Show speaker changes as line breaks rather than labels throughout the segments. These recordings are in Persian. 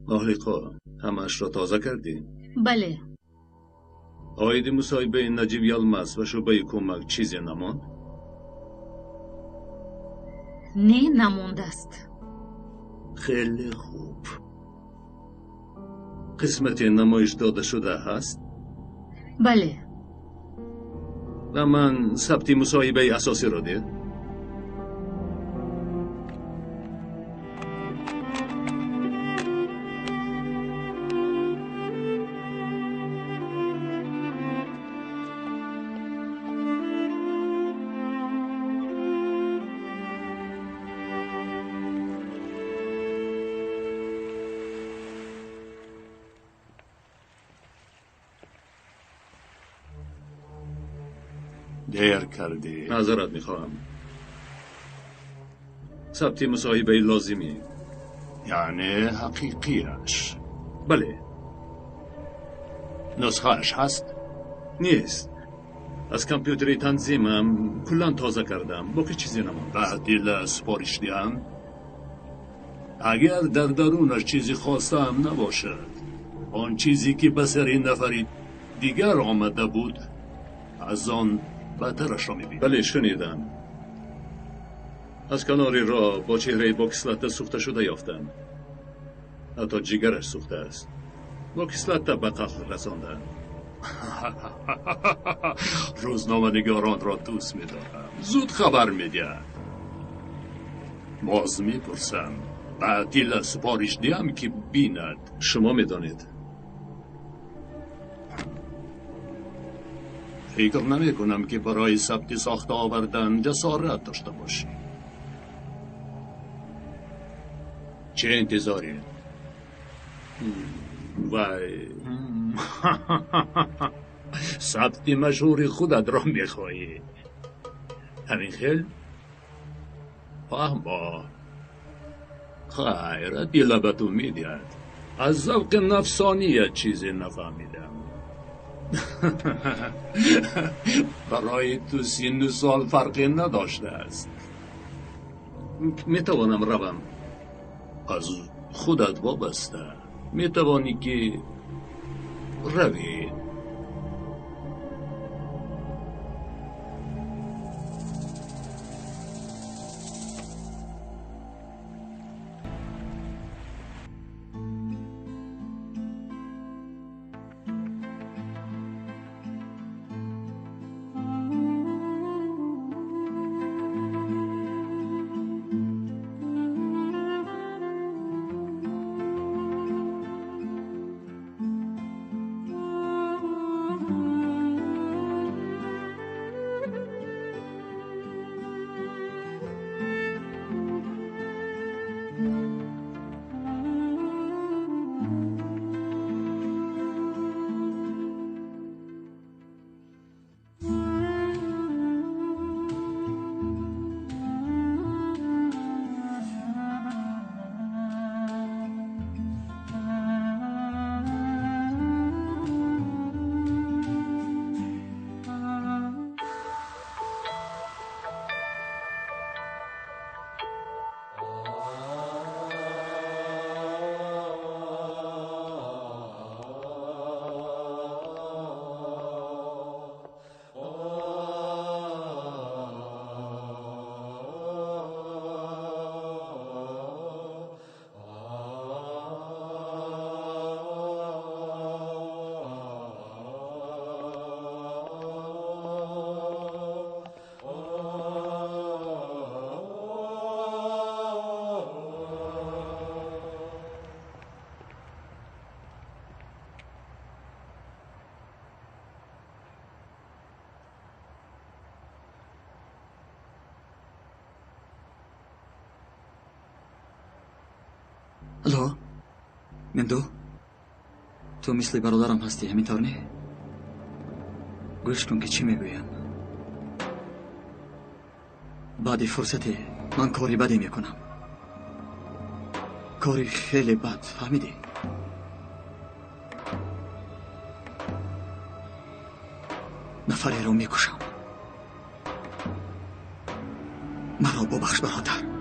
آهلیقا همش را تازه کردی؟
بله.
آیدی مصاحبه نجیب یلمز و شعبه کمک چیزی نماند؟
نه نمانده است.
خیلی خوب. قسمت نمایش داده شده هست؟
بله.
و من ثبت مصاحبه اساسی را ده؟
دیر کردی.
معذرت میخواهم. ثبت مصاحبه لازمی.
یعنی حقیقیش؟
بله.
نسخهش هست؟
نیست. از کامپیوتری تنظیمم کلان تازه کردم. باقی چیزی نماند.
بعدیل سپارش دیم؟ اگر در درونش چیزی خواسته هم نباشد، آن چیزی که به سر این نفری دیگر آمده بود از آن بهترش را میبینم.
بله شنیدم. از کناری را با چهره با کسلت سوخته شده یافتم. حتی جگرش سوخته است. با کسلت به قتل رسانده.
روزنامه نگاران را دوست می‌دارم. زود خبر می‌دهد. باز میپرسم بعدیل سپارش دیم که بیند.
شما میدانید.
فکر نمی کنم که برای ثبت ساخته آوردن جسارت داشته باشی. چه انتظاری؟
وای
ثبت مشهور خودت را میخواهی؟ همین خیل؟ فهمه. خیر دیل به تو میدهد. از ذوق نفسانیت چیزی نفهمیدم. برای تو سن و سال فرقی نداشته است.
میتوانم روم.
از خودت وابسته. میتوانی که روی.
الو مندو تو مثل برادرم هستی همینطور نه؟ گوش کن که چی میگویم. بعد فرصتی من کاری بدی میکنم. کاری خیلی بد فهمیدی؟ نفری رو میکشم. مرا ببخش برادر.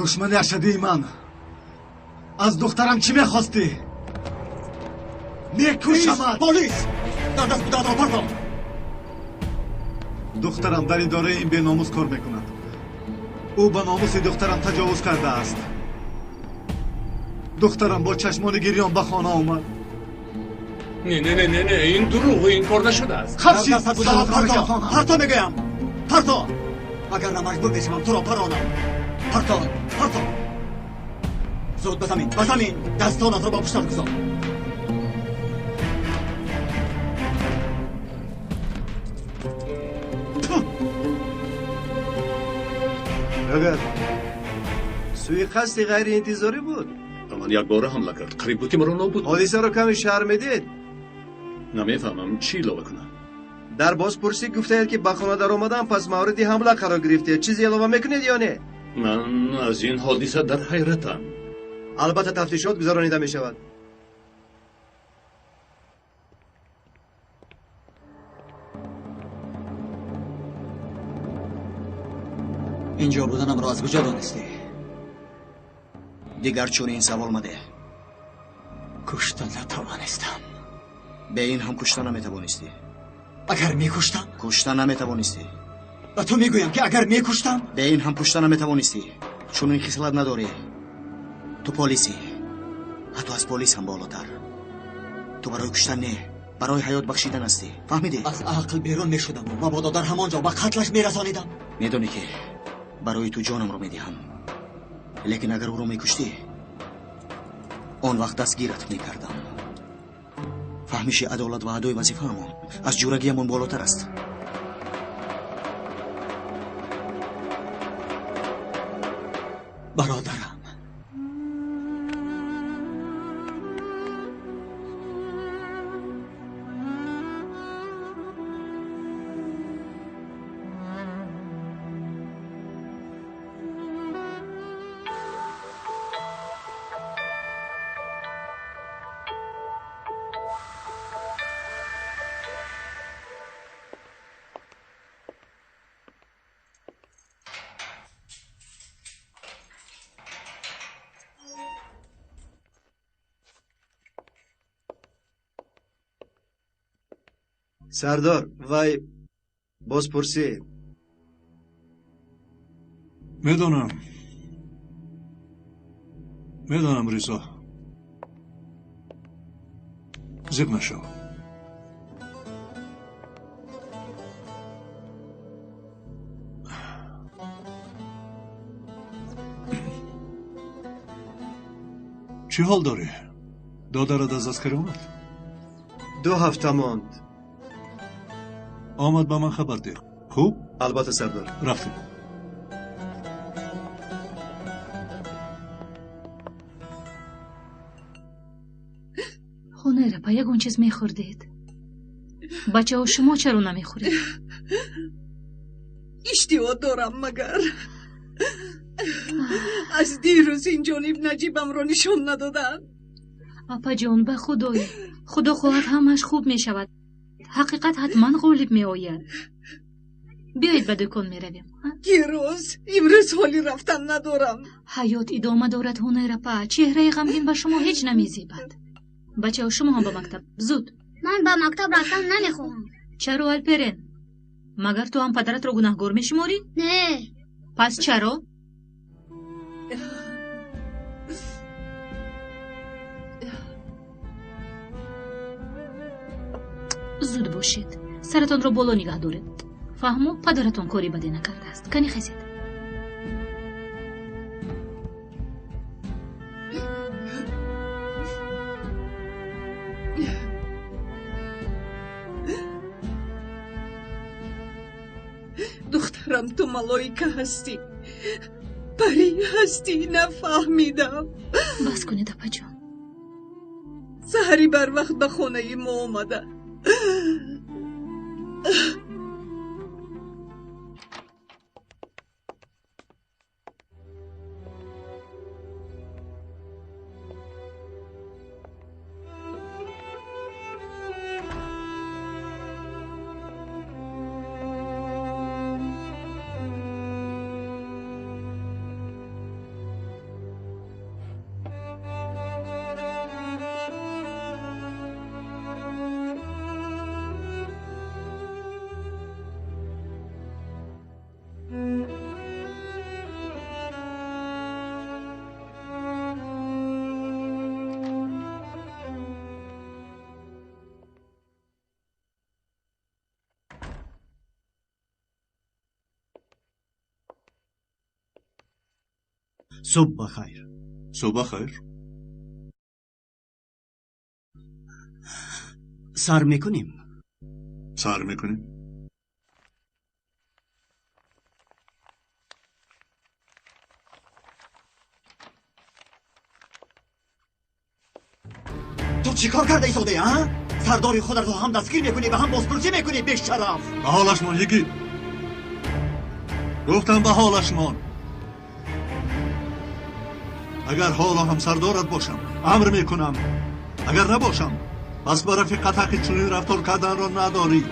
دشمن اشدی من از دخترم چی میخواستی؟ میکشمت.
پلیس در دست بداد را پرتو.
دخترم در اداره این به ناموس کار میکند. او به ناموس دخترم تجاوز کرده است. دخترم با چشمان گریان به خانه آمد.
نه این دروغ، این کار نشده است.
خفشی
پرتو میگویم، پرتو. اگر نه مجبور بشم تو را پرانم. پرتو. زود به زمین دستانت را با پشتت گذار.
اگر سوی قصد غیر انتظاری بود.
اما یک باره حمله کرد. قریب بود که مرا نابود.
حادثه را کمی شهر میدید.
نمیفهمم چی لابه کنم.
در بازپرسی گفته که به خانه در آمدن پس موردی حمله قرار گرفته. چیزی علاوه میکنید یا نه؟
من از این حادثه در حیرتم.
البته تفتیشات گذرانیده می شود.
اینجا بودنم را از کجا دانستی؟ دیگر چون این سوال مده. کشتن نتوانستم.
به این هم کشتن نمیتوانستی.
اگر میکشتم؟
کشتن نمیتوانستی.
و تو میگویم که اگر میکشتم؟
به این هم کشتن نمیتوانستی. چون این خصلت نداری. تو پلیسی. حتی از پلیس هم بالاتر. تو برای کشتن نه، برای حیات بخشیدن هستی. فهمیدی؟
از عقل بیرون میشدم و مبادا در همانجا به قتلش میرسانیدم.
میدونی که برای تو جانم رو میدهم. لیکن اگر او رو میکشتی اون وقت دستگیرت میکردم. فهمیشی عدالت و ادای وظیفه همون از جورگی همون بالاتر است.
برادرم
سردار وای بازپرسی.
میدونم ریزا. زیب نشو. چی حال داری؟ دادرت از عسکری اومد؟
2 هفته ماند.
آمد با من خبر ده. خوب؟
البته سردار.
رفتیم.
خونه رپا یکون چیز میخوردید؟ بچه ها شما چرا نمیخورید؟
اشتها دارم مگر از دیروز این جانب نجیبم را نشان ندادن.
اپا جان به خدای خدا خواهد همش خوب میشود. حقیقت حتما غالب می آید. بیایید به دکان می رویم.
امروز حالی رفتن ندارم.
حیات ادامه دارد هنر پا. چهره غمگین به شما هیچ نمیزیبد. بچه ها شما هم به مکتب زود.
من به مکتب رفتن نمیخواهم.
چرا الپرین؟ مگر تو هم پدرت را گناهگار میشماری؟
نه.
پس چرا؟ زود باشید. سرتان را بالا نگه دارید. فهمو پدرتان کاری بدی نکرده است. کنی خزید.
دخترم تو ملائکه هستی، پری هستی، نفهمیدم.
بس کنید اپا جان.
سحری بر وقت به خانه ما آمده.
صبح بخیر.
صبح خیر.
سر میکنیم.
سر میکنیم.
تو چی کار کرده ای سوده ها؟ سرداری خودت رو هم دستگیر میکنی و هم بازپرسی میکنی به شرف.
به حالش مان یکی. گفتم به حالش مان. اگر حالا هم سردارت باشم امر میکنم، اگر نباشم پس به رفیقت حق چنین رفتار کردن را نداری.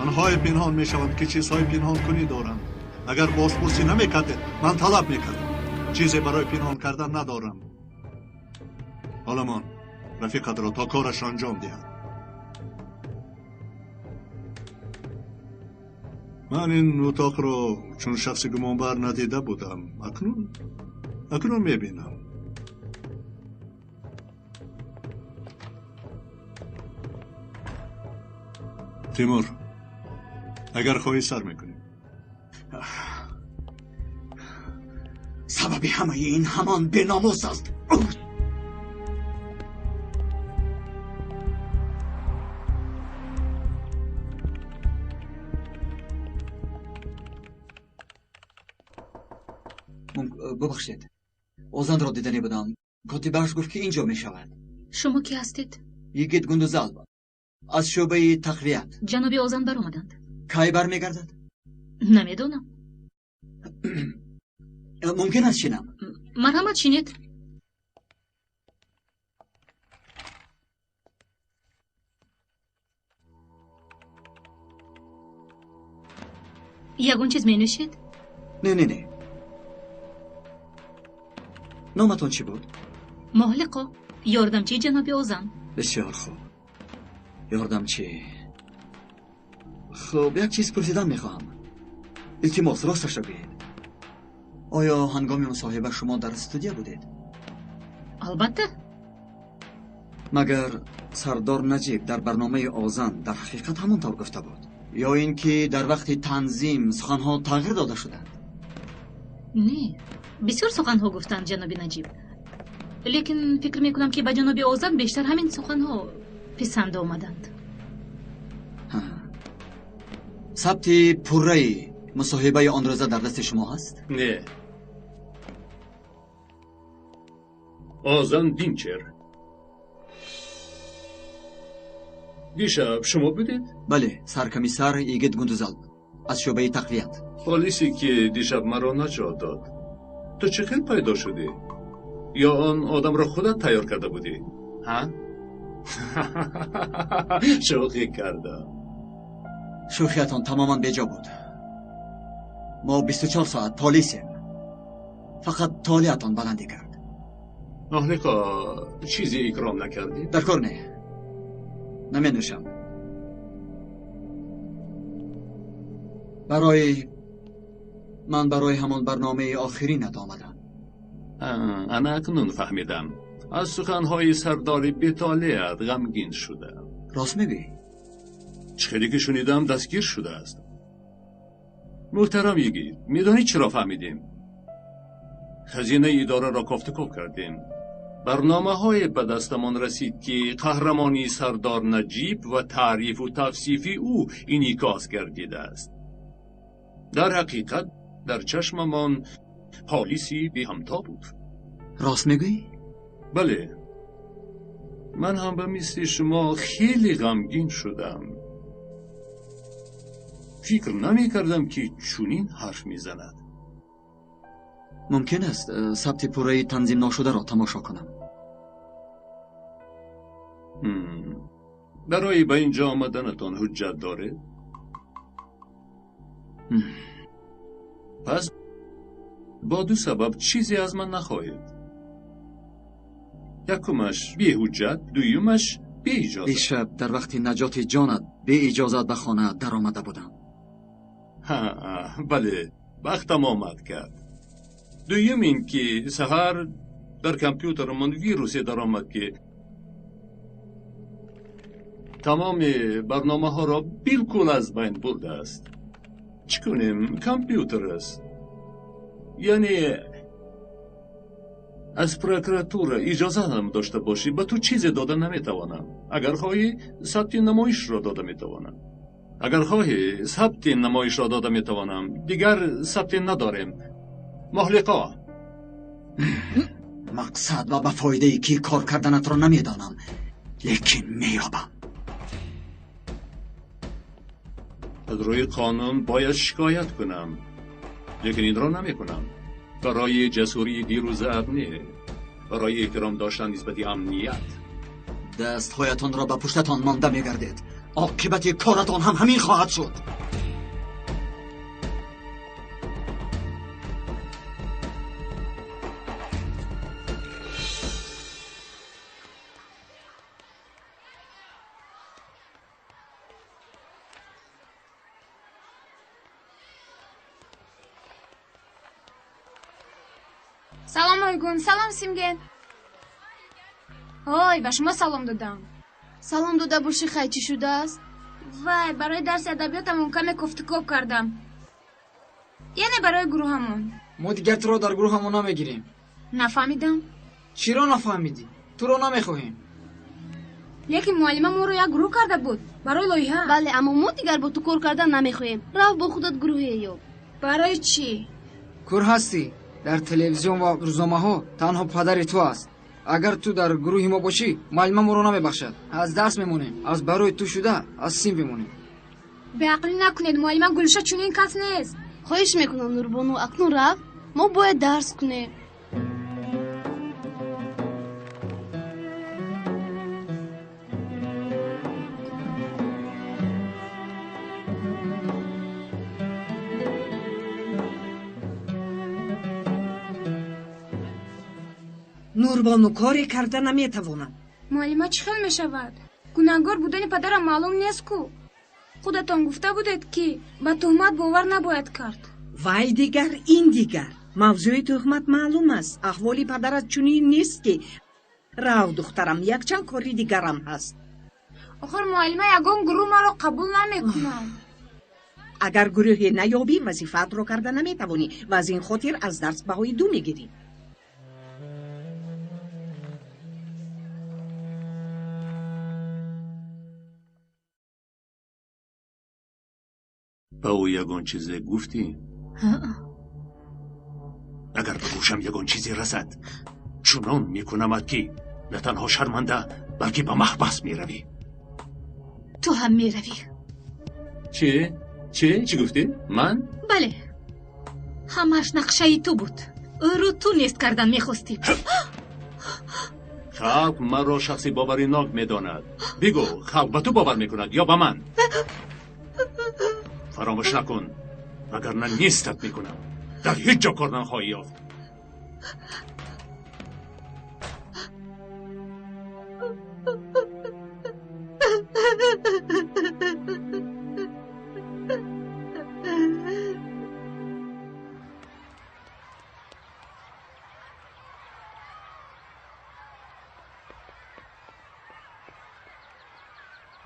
آنهای پنهان میشوند که چیزهای پنهان کنی دارند. اگر بازپرسی نمیکردید من طلب میکردم. چیزی برای پنهان کردن ندارم. حالا من رفیقت را تا کارش انجام دهد. من این اتاق را چون شخص گمانبر ندیده بودم. اکنون میبینم. تیمور اگر خواهی سر میکنیم.
سبب همه این همان بی‌ناموس است. ببخشید، اوزان را دیدنی بودم. کاتبش گفت که اینجا می شود.
شما کی هستید؟
یگید گندوزال از شعبه تقویت.
جناب اوزان بر اومدند.
کی بر میگردد؟
نمیدونم.
ممکن است شینم.
مرحمت شینید. یگون چیز می نوشید؟
نه نامتون چی بود؟
محلقا، یاردمچی جناب اوزان.
بسیار خوب. یاردمچی. خب یک چیز پرسیدن میخواهم. التماس راستش را بگید. آیا هنگام مصاحبه شما در استودیو بودید؟
البته.
مگر سردار نجیب در برنامه اوزان در حقیقت همونطور گفته بود؟ یا اینکه در وقت تنظیم سخنها تغییر داده شدند؟
نه، بسیار سخنها گفتند جناب نجیب، لیکن فکر میکنم که به جناب اوزان بیشتر همین سخنها پسند آمدند.
ثبت پره مصاحبه آن روز در دست شما هست؟
نه. آزان دینچر. دیشب شما بودید؟
بله، سرکمیسر یگید گندوزال از شعبه تقویت.
پلیسی که دیشب مرا نجات داد. تو چه خیلی پیدا شدی؟ یا آن آدم را خودت تیار کرده بودی؟ ها؟ شوخی کردم.
شوخیتان تماما بیجا بود. ما 24 ساعت پلیسیم. فقط تالیتان بلندی کرد.
محلقا چیزی اکرام نکردی؟
در کار نه. نمی نوشم. من برای همان برنامه آخرینت آمدم.
انا اکنون فهمیدم. از سخنهای سردار بی‌طالعت غمگین شدم.
راست میگی؟
چخیلی که شنیدم دستگیر شده است. محترم یگید، میدانی چرا فهمیدیم؟ خزینه اداره را کافتکاف کردیم. برنامه های به دستمان رسید که قهرمانی سردار نجیب و تعریف و توصیف او انعکاس گردیده است. در حقیقت در چشممان پالیسی بی همتا بود.
راست میگویی؟
بله. من هم به مثل شما خیلی غمگین شدم. فکر نمی کردم که چنین حرف میزند.
ممکن است ثبت پره تنظیم نشده را تماشا کنم.
برای به اینجا آمدنتان حجت داره؟ پس با دو سبب چیزی از من نخواهید. یکمش بی حجت، دویمش بی اجازت.
دیشب در وقت نجات جانت بی اجازت به خانه در آمده بودم.
بله، وقتم آمد کرد. دویم این که سحر در کامپیوترمان ویروسی در آمد که تمام برنامه ها را بالکل از بین برده است. چی کنیم؟ کامپیوتر است. یعنی از پروکراتور اجازه هم داشته باشی به تو چیزی داده نمیتوانم. اگر خواهی ثبت نمایش را داده میتوانم. اگر خواهی ثبت نمایش را داده میتوانم. دیگر ثبت نداریم. محلقا.
مقصد و به فایده ای که کار کردنت را نمیدانم، لیکن میابم.
از روی قانون باید شکایت کنم، لیکن این را نمی کنم. برای جسوری دیروز ابنی، برای احترام داشتن نسبت امنیت.
دستهایتان را به پشتتان مانده میگردید. عاقبت کارتان هم همین خواهد شد.
سلام آیگون. سلام سیمگن. های به شما سلام دادم.
سلام داده باشی. خیلی چی شده است؟
وای برای درس ادبیاتمون کمی کوفتکوب کردم. یعنی برای گروهمون.
ما دیگر تو رو در گروهمون نمیگیریم.
نفهمیدم.
چی رو نفهمیدی؟ تو رو نمیخواهیم.
لیکن معلم ما رو یک گروه کرده بود برای لایحه.
بله اما ما دیگر با تو کار کردن نمیخواهیم. راه با خودت گروهی یا.
برای چی؟
کور هستی. در تلویزیون و روزنامه ها تنها پدر تو است. اگر تو در گروه ما باشی معلم ما رو نمیبخشد. از درس میمونیم. از برای تو شده از سیم بمونیم.
به عقلی نکنید. معلم گلشه چنین کس نیست.
خواهش میکنم نوربانو اکنون رفت. ما باید درس کنیم.
نوربانو کاری کرده نمیتوانم.
معلم چی خیل میشود؟ گناهگار بودن پدرم معلوم نیست کو. خودتان گفته بودید که به تهمت باور نباید کرد.
وای دیگر این دیگر موضوع تهمت معلوم است. احوال پدرت چنین نیست که. راو دخترم یک چند کاری دیگرم هست.
آخر معلم یگان گروه ما را قبول نمیکنند.
اگر گروهی نیابی وظیفت رو کرده نمیتوانی و از این خاطر از درس بهای 2 میگیری.
به او یگان چیزی گفتی؟ اگر به گوشم یگان چیزی رسد چنان میکنمت که نه تنها شرمنده بلکه به محبس میروی.
تو هم میروی.
چی گفتی؟ من؟
بله همش نقشه تو بود. رو تو نیست کردن میخواستی.
خلق من را شخصی باوری ناک میداند. بگو خلق به تو باور میکند یا به من؟ فراموش نکن وگرنه نیستت میکنم. در هیچ جا کار نخواهی یافت.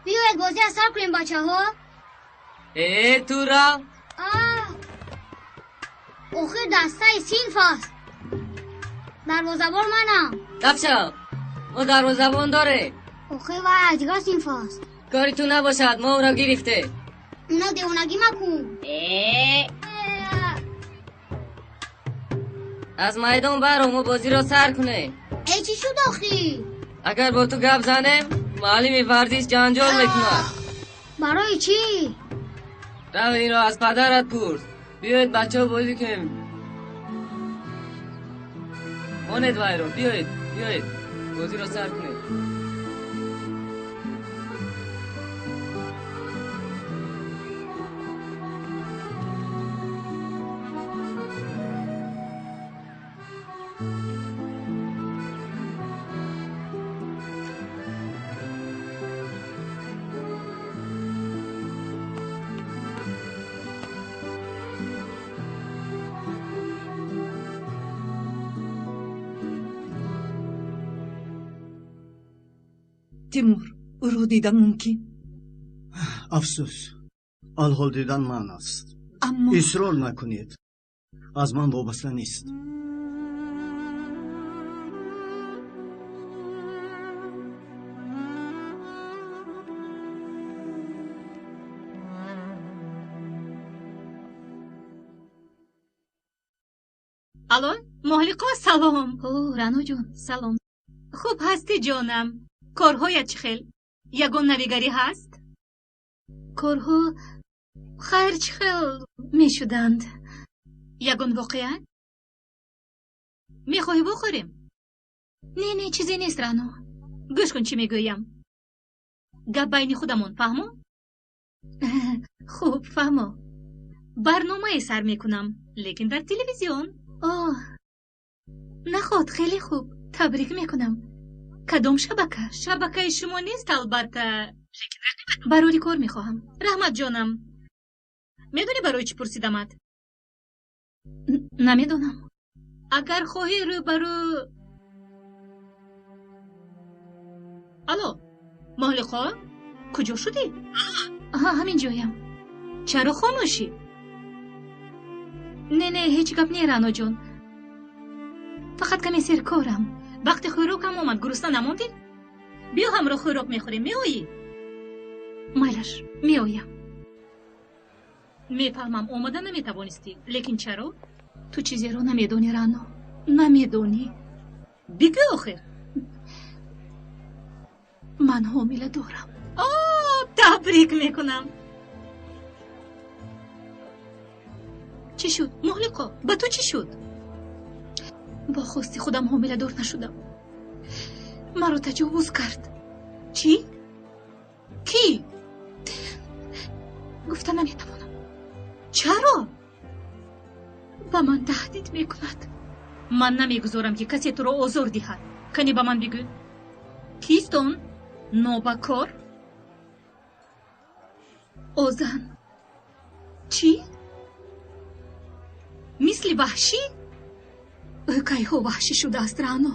بیاید بازی اثر کنیم بچه ها.
تورا
آخر دسته سینف است. دروازه‌بان منم.
کفشا او دروازه‌بان داره.
آخر و ادیگر سینف است.
کاری تو نباشد ما او را گرفته.
اونا دیوانگی مکن.
از میدان برو ما بازی را سر کنه.
ای چی شد آخی؟
اگر با تو گپ زنم معلم ورزش جنجال میکنه.
برای چی؟
رو این را از پدرت پرس. بیایید بچه ها بازی کنیم. ماند وای رو بیایید بازی را سر کنیم.
تیمور او رو دیدن ممکن؟
افسوس الحال دیدن من است.
اما
اصرار نکنید. از من وابسته نیست.
الو مهلقا سلام. اوه رانو جون سلام. خوب هستی جانم؟ کارهایت چه خیل؟ یگان نویگری هست؟ کارها خیر چه خیل می شدند. یگان واقعیت؟ می خواهی بخوریم؟ نه چیزی نیست رانو. گوش کن چی می گویم. گپ بین خودمون فهمو؟ خوب فهمو. برنامه سر می کنم لیکن در تلویزیون. آه نخواد خیلی خوب. تبریک می کنم. کدام شبکه؟ شبکه شما نیست البته. برای کار می خواهم. رحمت جانم میدونی برای چی پرسیدمت؟ نمیدونم. اگر خواهی رو برو. الو مهلقا کجا شدی؟ همین جایم. چرا خاموشی؟ نه هیچ گپ نی رانو جون. فقط کمی سر کارم. وقتی خوراکم اومد گرسنه نموندی؟ بیا همراه خوراک میخوریم. میایی؟ مایلش میایم. میفهمم اومده نمیتوانستی لیکن چرا؟ تو چیزی رو نمیدونی رانو. نمیدونی. بگو آخر. من حامله دارم. تبریک میکنم. چی شد مهلقا؟ به تو چی شد؟ با خواستی خودم حامله دار نشدم. مرا تجاوز کرد. چی؟ کی؟ گفتم نمیتوانم. چرا؟ با من تهدید میکند. من نمیگذارم که کسی تو را آزار دهد. کنی با من بگو کیست اون نوبکار؟ اوزن. چی؟ مثل وحشی؟ کیهو وحشی شده است رانو.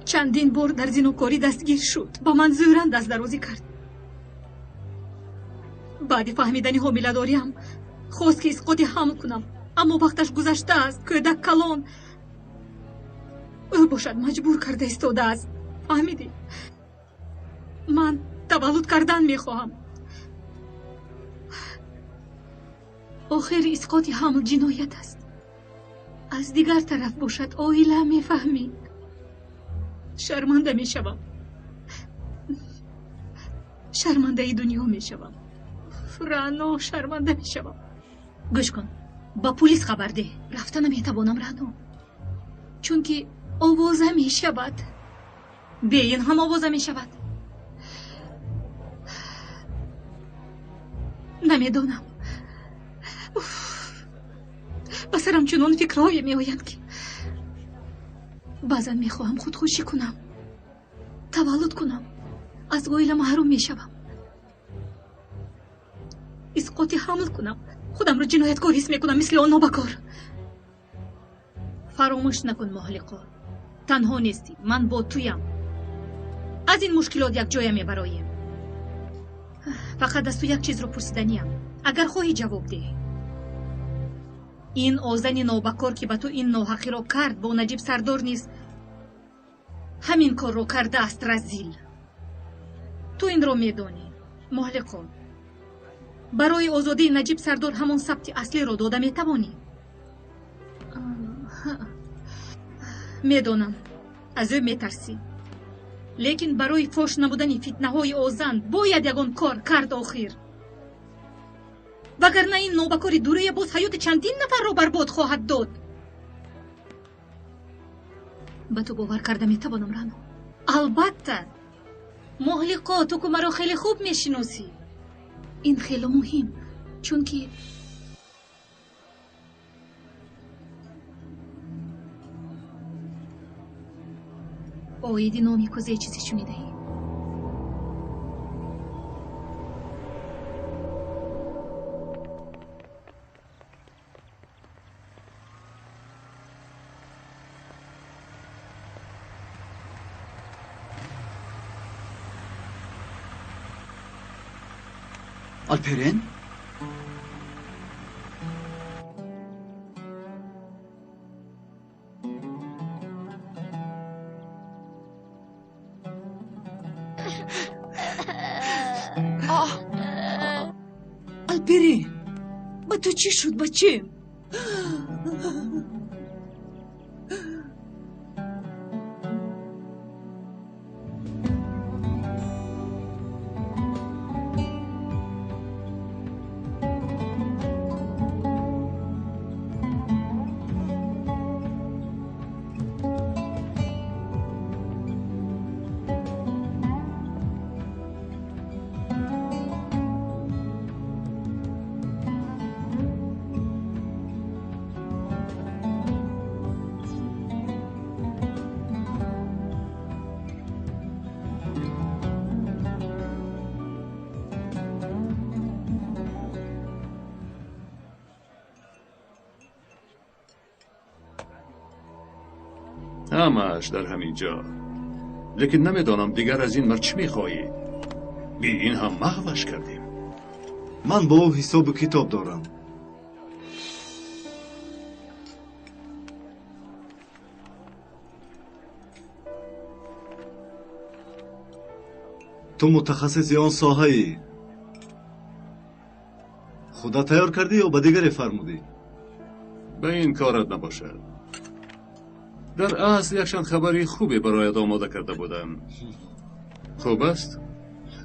چندین بار در زینوکاری دستگیر شد. با من زورن دست درازی کرد. بعد فهمیدن حامله داریم خواست که اسقاط حمل کنم، اما وقتش گذشته است. کودک کلان او باشد مجبور کرده ایستاده است. فهمیدی؟ من تولد کردن میخواهم. آخر اسقاط حمل جنایت است. از دیگر طرف باشد عائله میفهمی. شرمنده میشوم. شرمنده ای دنیا میشوم. رانو شرمنده میشوم. گوش کن با پلیس خبر ده. رفتن نمیتوانم رانو، چون که آوازه میشود. بین هم آوازه میشود. نمیدونم. بسرم چنان فکرهای میآیند که بعضا میخواهم خودکشی کنم، تولد کنم، از عائله محروم میشوم، اسقاط حمل کنم، خودم را جنایتکار حس میکنم مثل آن نابکار. فراموش نکن مهلقا، تنها نیستی. من با تویم. از این مشکلات یک جای میبراییم. فقط از تو یک چیز رو پرسیدنیم. اگر خواهی جواب ده. این آزن نوبکار که به تو این ناحقی رو کرد با نجیب سردار نیست همین کار رو کرده است رزیل. تو این رو میدونی مهلقا. برای آزادی نجیب سردار همون ثبت اصلی رو داده میتوانی. میدونم از او میترسی، لیکن برای فوش نبودن فتنه های آزن باید یگان کار کرد آخر. وگرنه این نوبکاری دوره باز حیات چندین نفر رو برباد خواهد داد. به تو باور کرده میتوانم رانو. البته مهلقا، تو که مرا خیلی خوب میشناسی. این خیلی مهم، چون که اویدی نامی کوزه چیزی شنیده ای؟
آلپرین؟
آلپرین، با تو چی شد بچه؟
همش در همین جا. لیکن نمیدانم دیگر از این مرد چی میخواهی؟ بی این هم محوش کردیم.
من با او حساب و کتاب دارم. تو متخصصی آن ساحه ای. خدا تیار کردی یا به دیگری فرمودی؟
به این کارت نباشد. در اصل یکشان خبری خوبی برایت آماده کرده بودم. خوب است؟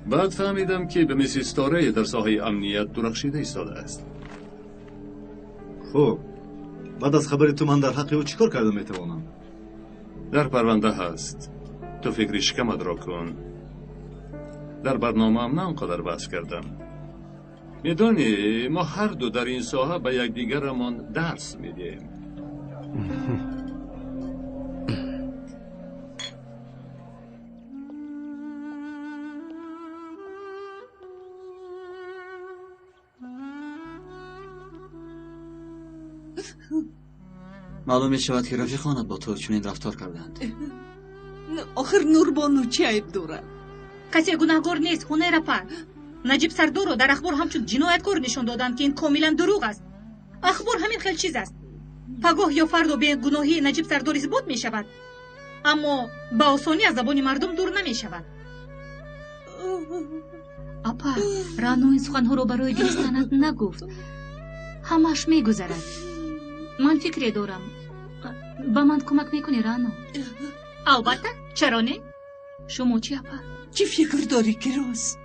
بعد فهمیدم که به میسیس تاره در ساحه امنیت درخشیده ایستاده است.
خب بعد از خبر تو من در حق او چیکار کرده میتوانم؟
در پرونده هست. تو فکری شکمت را کن. در برنامه هم نه آنقدر بحث کردم. میدانی ما هر دو در این ساحه به یکدیگرمان درس میدیم.
معلوم می شود که رفیقانت با تو چنین رفتار کردند.
آخر نوربانو چه عیب دارد؟
کسی گناهکار نیست. هنر پر نجیب سردار رو در اخبار همچون جنایتکار نشان دادند که این کاملا دروغ است. اخبار همین خیلی چیز است. پگاه یا فردا به گناهی نجیب سردار اثبات می شود، اما با آسانی از زبان مردم دور نمی شود. اپا رانو این سخنها رو برای دوستانت نگفت. همش می گذرد. من فکری دارم. با من کمک میکنی رانو؟ البته. چرا نه؟ شما چی اپا؟
چی فکر داری که راست؟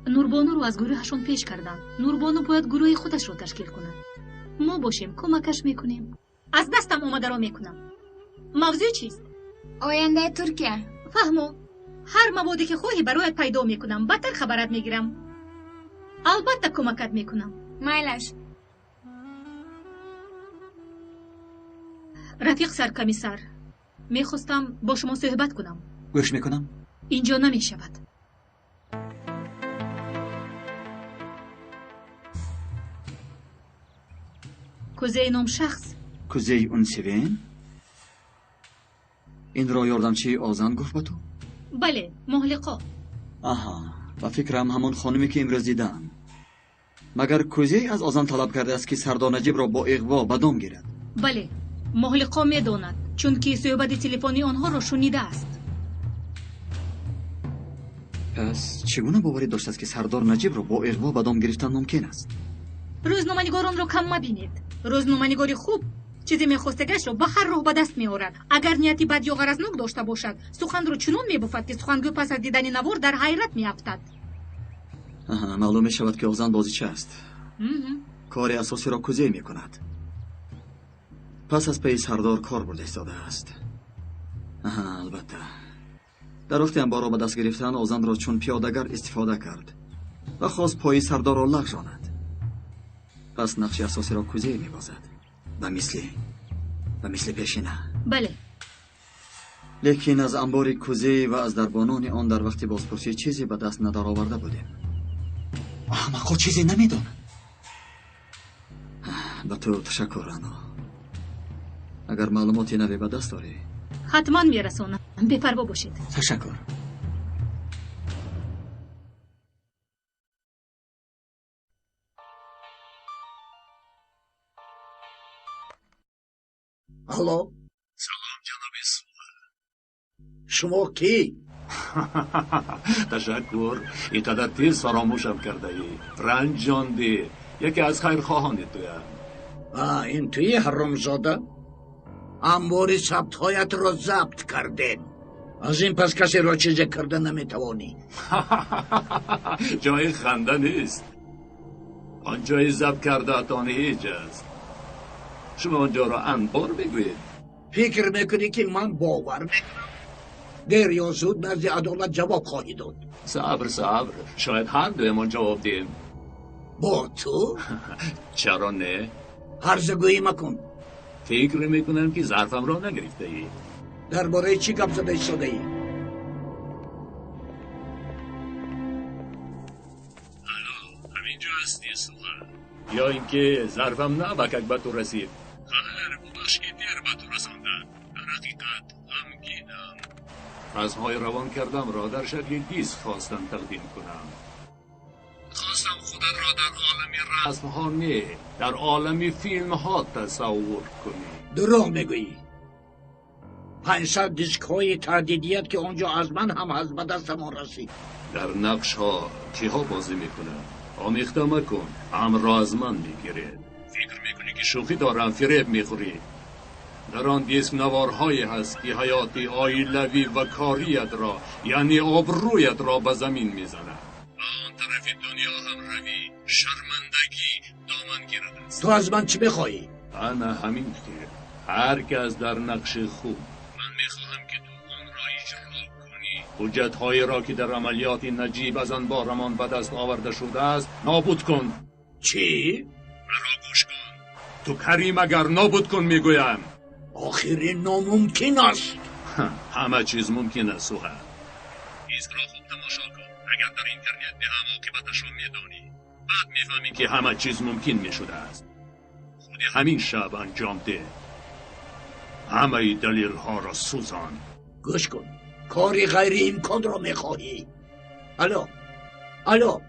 نوربانو رو از گروهشون پیش کردن. نوربانو باید گروه خودش رو تشکیل کنه. ما باشیم کمکش میکنیم. از دستم آمده را میکنم. موضوع چیست؟
آینده ترکیه.
فهمو. هر موادی که خواهی برایت پیدا میکنم. بدتر خبرت میگیرم. البته کمکت میکنم.
مایلش.
رفیق سرکمیسر، میخواستم با شما صحبت کنم.
گوش میکنم.
اینجا نمیشود. کوزه نام شخص.
کوزه اون سوین؟ این را یاردمچی آزان گفت با تو؟
بله، محلقا.
آها، و فکرم همون خانمی که امروز دیدم. مگر کوزه از آزان طلب کرده است که سردار نجیب را با اغوا به دام گیرد؟
بله، محلقا میداند چون که صحبت تلفنی آنها را شنیده است.
پس چگونه باوری داشت است که سردار نجیب را با اغوا به دام گرفتن ممکن است؟
روزنامه‌نگاران را کم مبینید. روزنامه‌نگاری خوب چیزی میخواستگش را به هر راه به دست میآورد. اگر نیتی بد یا غرضناک داشته باشد، سخن را چنان میبافد که سخنگو پس از دیدن نوار در حیرت میافتد.
معلوم میشود که آزان بازیچه است. کار اساسی را کوزه میکند. پس از پی سردار کار برده ایستاده است. البته در وقتی انبار را به دست گرفتن، آزان را چون پیادهگر استفاده کرد و خواست پای سردار را لغزاند. پس نقش اساسی را کوزه میبازد. و مثل پیشینه.
بله.
لیکن از انبار کوزه و از دربانان آن در وقت بازپرسی چیزی به دست ندار آورده بودیم. احمقا چیزی نمیدانند. به تو تشکر رانا. اگر معلوماتی نوی به دست داری
حتما میرسونم. بپروا باشید.
تشکر.
الو.
سلام جناب سوله.
شما کی؟
تشکر. اینقدر تیز فراموشم کرده ای. رنج جاندی. یکی از خیرخواهان تویم.
این توی حرامزاده؟ انبار ثبتهایت را ضبط کردین. از این پس کسی را چیزی کرده نمیتوانی.
جای خنده نیست. آنجای ضبط کرده تانی هیچ است. شما آنجا را انبار بگوید.
فکر میکنی که من باور میکنم؟ دیر یا زود نزد عدالت جواب خواهی داد.
صبر. شاید هر دویمان جواب دیم.
با تو؟
چرا نه؟
هرزگویی مکن.
فکر میکنم که ظرفم را نگرفته ای.
درباره چی گپ زده شده ای؟
همینجا هستی سوله.
یا اینکه ظرفم نه بکک به تو رسید.
خیر بودش که دیر به تو رسانده. در حقیقت هم
رسمهای روان کردم را در شکل دیسک خواستم تقدیم کنم. خواستم خودت را در عالم رسمها نه، در عالم فیلم ها تصور کنی.
دروغ میگویی. 500 دیسک های تعدیدیت که اونجا از من هم هست به دستمان رسید.
در نقش ها کی ها بازی میکنه؟ آمیخته مکن، امر را از من میگیره. فکر میکنی که شوخی دارم، فریب میخوری. در آن دیسک نوارهایی هست که حیات عائلوی و کاریت را، یعنی آبرویت را به زمین میزنه. آن طرف دنیا هم روی شرمندگی دامن گیرد است.
تو از من چی بخواهی؟
انا همین که هر کس در نقش خوب، من میخواهم که تو آن را اجرا کنی. حجت‌های را که در عملیات نجیب از انبارمان به دست آورده شده است نابود کن.
چی؟
مرا گوش کن. تو کریم اگر نابود کن میگویم.
آخر ناممکن است.
همه چیز ممکن است سوها. دیسک را خوب تماشا کن. اگر در اینترنت به هم عاقبتش را میدانی، بعد میفهمی که همه چیز ممکن میشده است. خودی همین شب انجام ده. همه دلیل ها را سوزان.
گوش کن. کاری غیر امکان را میخواهی. الو الو.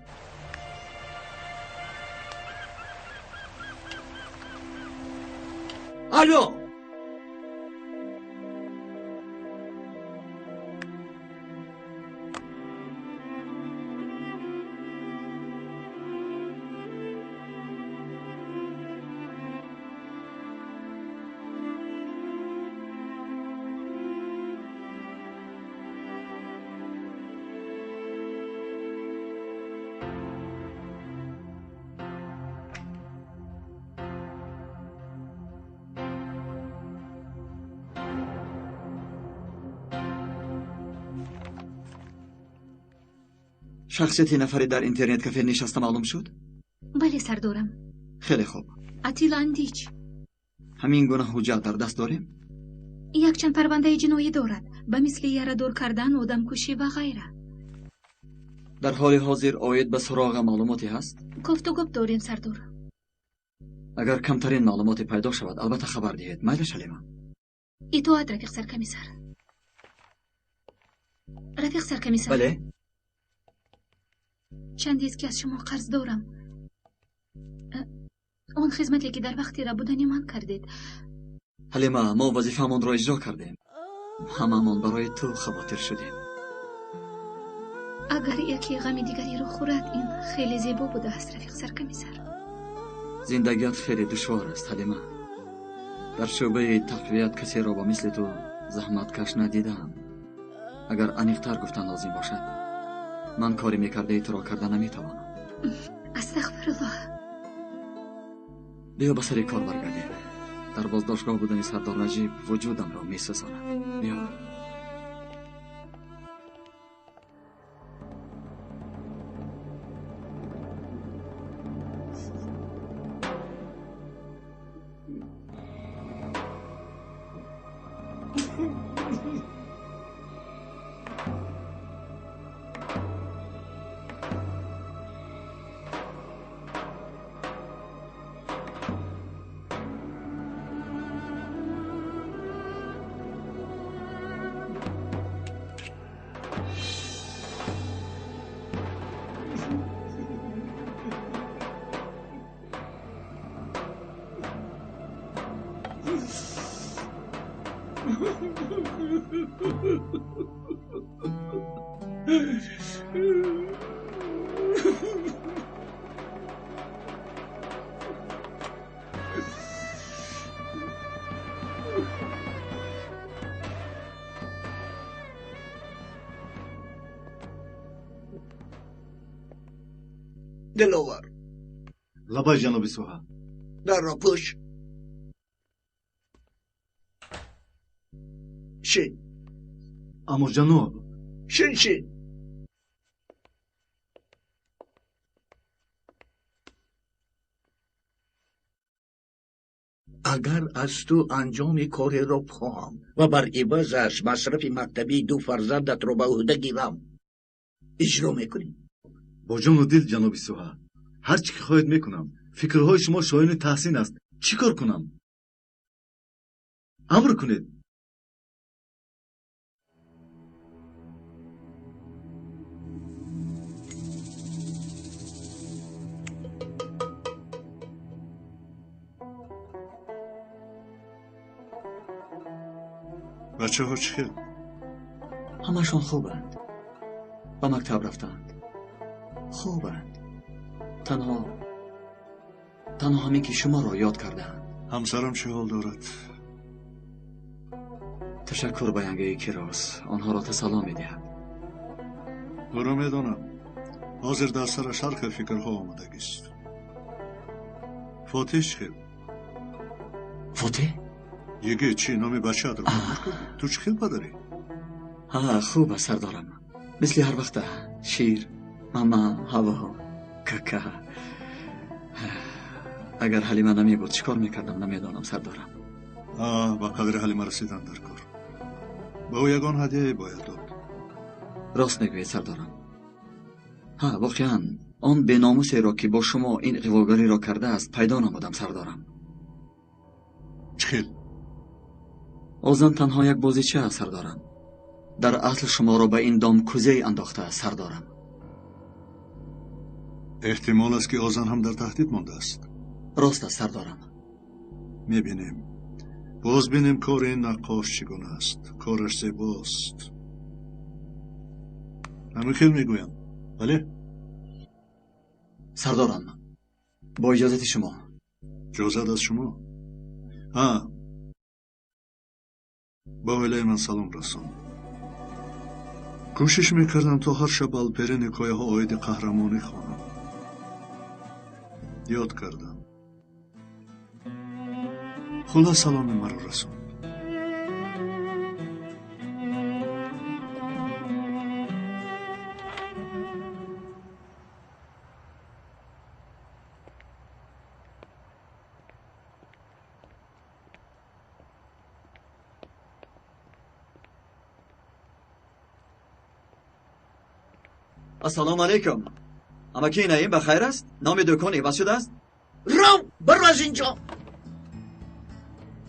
الو.
شخصیت نفری در اینترنت کافه نشسته معلوم شد؟
بله سردارم.
خیلی خوب.
اتیلا اندیچ.
همین گونه حجت در دست داریم؟
یک چند پرونده جنایی دارد، به مثل یاره دور کردن، آدم کشی و غیره.
در حال حاضر آید به سراغ معلوماتی هست؟
گفت و گفت داریم سردار.
اگر کمترین معلوماتی پیدا شود البته خبر دهید. میل شلیما.
اطاعت رفیق سرکمیسر. رفیق سرکمیسر.
بله.
چندی است که از شما قرض دارم. آن خدمتی که در وقتی را بودنی من کردید.
حلیما، ما وظیفه‌مان را اجرا کردیم. هممون برای تو خواطر شدیم.
اگر یکی غم دیگری رو خورد این خیلی زیبا بوده است رفیق سرکمیسر.
زندگیت خیلی دشوار است حلیما. در شعبه تقویت کسی را با مثل تو زحمت کش ندیدم. اگر عمیق‌تر گفتن لازم باشد من کاری میکرده تو را کرده نمیتوانم.
استغفرالله.
بیا به سر کار برگردیم. در بازداشتگاه بودن سردار نجیب وجودم را میسوزاند. بیا.
دلاور.
لبای جناب سوها.
در را پوش. شین.
امر جناب.
شین. اگر از تو انجام کاری را بخواهم و بر عوضش مصرف مکتبی 2 فرزندت را به عهده گیرم اجرا میکنی؟
با جان و دل جناب سوها. هر چی که خواهید میکنم. فکرهای شما شایان تحسین است. چی کار کنم؟ امر کنید.
بچه ها چه؟
همشون خوبند. به مکتب رفتند. خوبند. تنها همین که شما را یاد کردند.
همسرم چه حال دارد؟
تشکر به ینگه کراس. آنها را سلام می‌دهم.
او را میدانم. حاضر در سرش هر که فکرها آمدگی است. فاتح چه؟
فاتح؟
یگه چی نام بچه ات رو تو چه خیل پدری؟
خوب است سردارم. مثل هر وقت شیر، ماما، هوا، ککا. اگر حلیمه نمی بود چیکار میکردم نمیدانم سردارم.
با قدر حلیمه رسیدن در کار. به او یگان هدیه باید داد.
راست میگوید سردارم. واقعا آن بیناموسی را که با شما این قواگری را کرده است پیدا نمودم سردارم.
چخیل؟
آزن تنها یک بازیچه است سردارم. در اصل شما را به این دام کوزه انداخته است سردارم.
احتمال است که آزن هم در تهدید مانده است.
راست است سردارم.
میبینیم. باز بینیم کار این نقاش چگونه است. کارش زیباست. همه خیل میگویم. بله؟
سردارم با اجازت شما.
اجازت از شما؟ با ولی من سلام رسان. کوشش میکردم تا هر شب الپرین حکایه ها آید قهرمانی خوانم. یاد کردم. خدا سلام مرا رسان.
السلام علیکم. اما کی نایم بخیر است؟ نام دکان عوض شده است؟
رام برو از اینجا.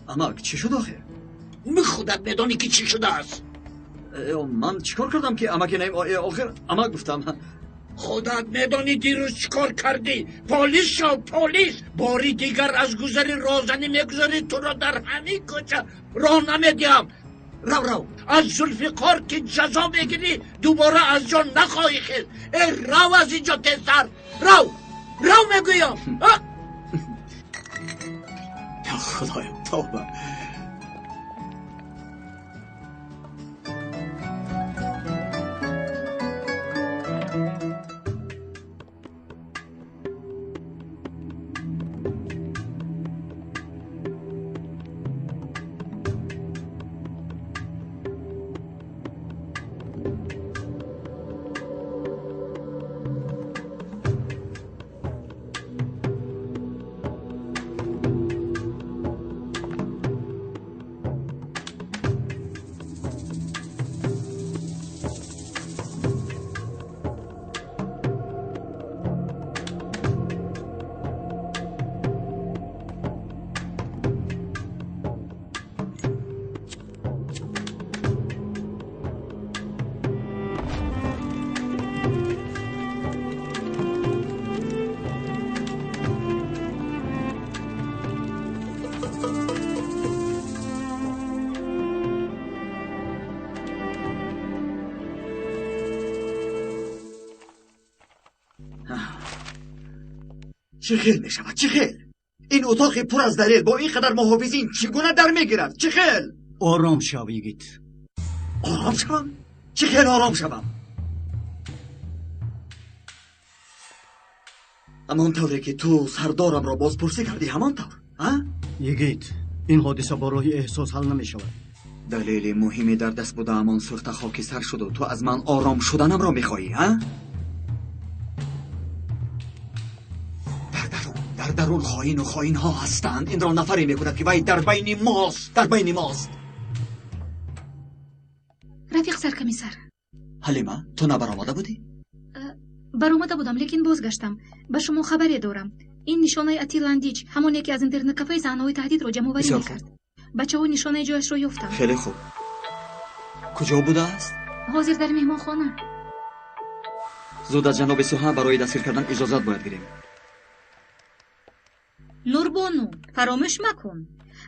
اما چی شد آخه؟
خودت بدانی که چی شده است.
من چیکار کردم که اما کی نایم آخر اما گفتم.
خودت میدانی دیروز چیکار کردی؟ پلیس شو پلیس. باری دیگر از گذر رازنی میگذاری تو را در همین کوچه راه نمیدیم. رو از ذوالفقار که جزا بگیری دوباره از جا نخواهی خیل. رو از اینجا تیزتر. رو میگویم.
خدایم توبه. چه خیل می شود؟ چه خیل؟ این اتاق پر از دلیل با این قدر محافظین چگونه در می گیرد؟ چه خیل؟
آرام شو یگیت.
آرام شوم؟ چه خیل آرام شوم؟ همان طوری که تو سردارم را بازپرسی کردی همان طور؟
یگیت این حادثه با راه احساس حل نمی شود.
دلیل مهمی در دست بوده همان سوخت خاکی سر شد و تو از من آرام شدنم را می خواهی ها؟ در درون خائن و خائن ها هستند. این را نفری میکند که وای در بین ماست.
رفیق سرکمیسر.
حلیمه تو نبرآمده بودی؟
برآمده بودم لیکن بازگشتم. به شما خبری دارم. این نشانه اتیلاندیج همون یکی از اینترنت کافه زنهای تهدید رو جمع آوری میکرد. بچه‌ها نشانه جایش رو یافتن.
خیلی خوب. کجا بوده است؟
حاضر در مهمانخانه.
زود از جناب سوها برای دستگیر کردن اجازت باید گیریم.
نوربانو فراموش مکن.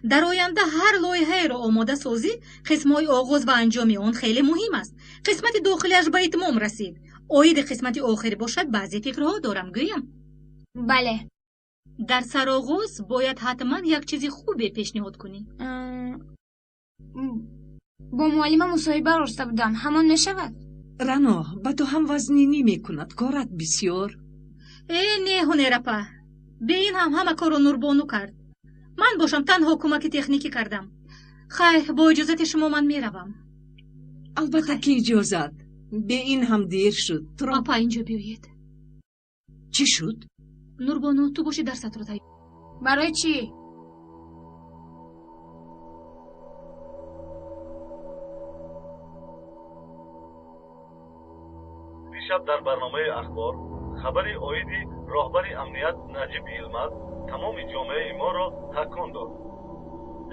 در آینده هر لایحه را آماده سازی، قسم‌های آغاز و انجام آن خیلی مهم است. قسمت داخلیش به اتمام رسید. عاید قسمت آخری باشد بعضی فکرها دارم گویم.
بله.
در سرآغاز باید حتما یک چیز خوبی پیشنهاد کنی.
با معلم مصاحبه راسته بودم، همان نشود؟
رنا با تو هم وزنینی میکند، کارت بسیار.
نه هنرپا، به این همه کار را نوربانو کرد. من باشم تنها کمک تکنیکی کردم. خیر، با اجازت شما من میروم.
البته که اجازت. به این هم دیر شد.
اپا اینجا بیایید.
چی شد؟
نوربانو تو باشی درست رو تایی.
برای چی؟
دیشب در برنامه اخبار خبری اویدی راهبری امنیت نجیب یلماز تمام جامعه ما را تکان داد.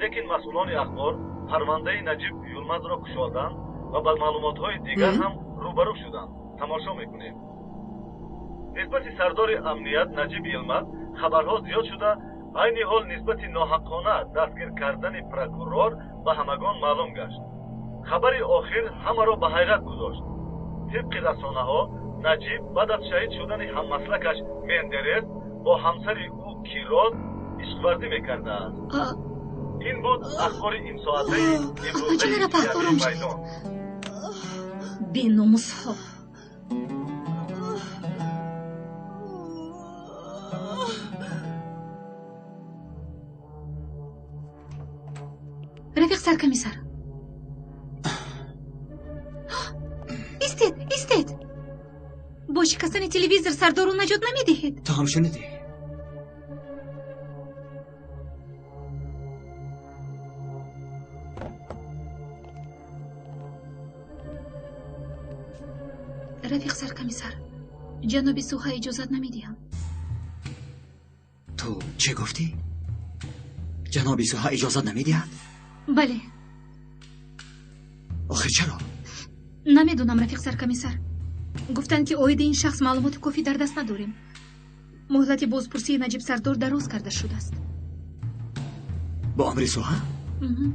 لیکن مسئولان اخبار پرونده نجیب یلماز را کشادند و با معلومات‌های دیگر هم روبرو شدند. تماشا میکنیم. نسبت سردار امنیت نجیب یلماز خبرها زیاد شده، عین حال نسبت ناحقانه دستگیر کردن پروکورور به همگان معلوم گشت. خبر آخر همه را به حیرت گذاشت. طبق رسانه‌ها نجیب بعد از شهید شدن هممسلکش مندرس با همسر او کیراز عشق‌ورزی میکرده است. این بود اخبار این ساعته امروزه میدان.
بی‌ناموس‌ها. رفیق سرکمیسر، ایستید. با شکستن تلویزیون سردار رو نجات نمیدهید.
تو هم شنیدی؟
رفیق سرکمیسر، جناب سوها اجازت نمیدهم.
تو چه گفتی؟ جناب سوها اجازت نمیدهد؟
بله.
آخه چرا؟
نمیدونم رفیق سرکمیسر. گفتن که عاید این شخص معلومات کافی در دست نداریم. مهلت بازپرسی نجیب سردار دراز کرده شده است.
با امر سوها؟
این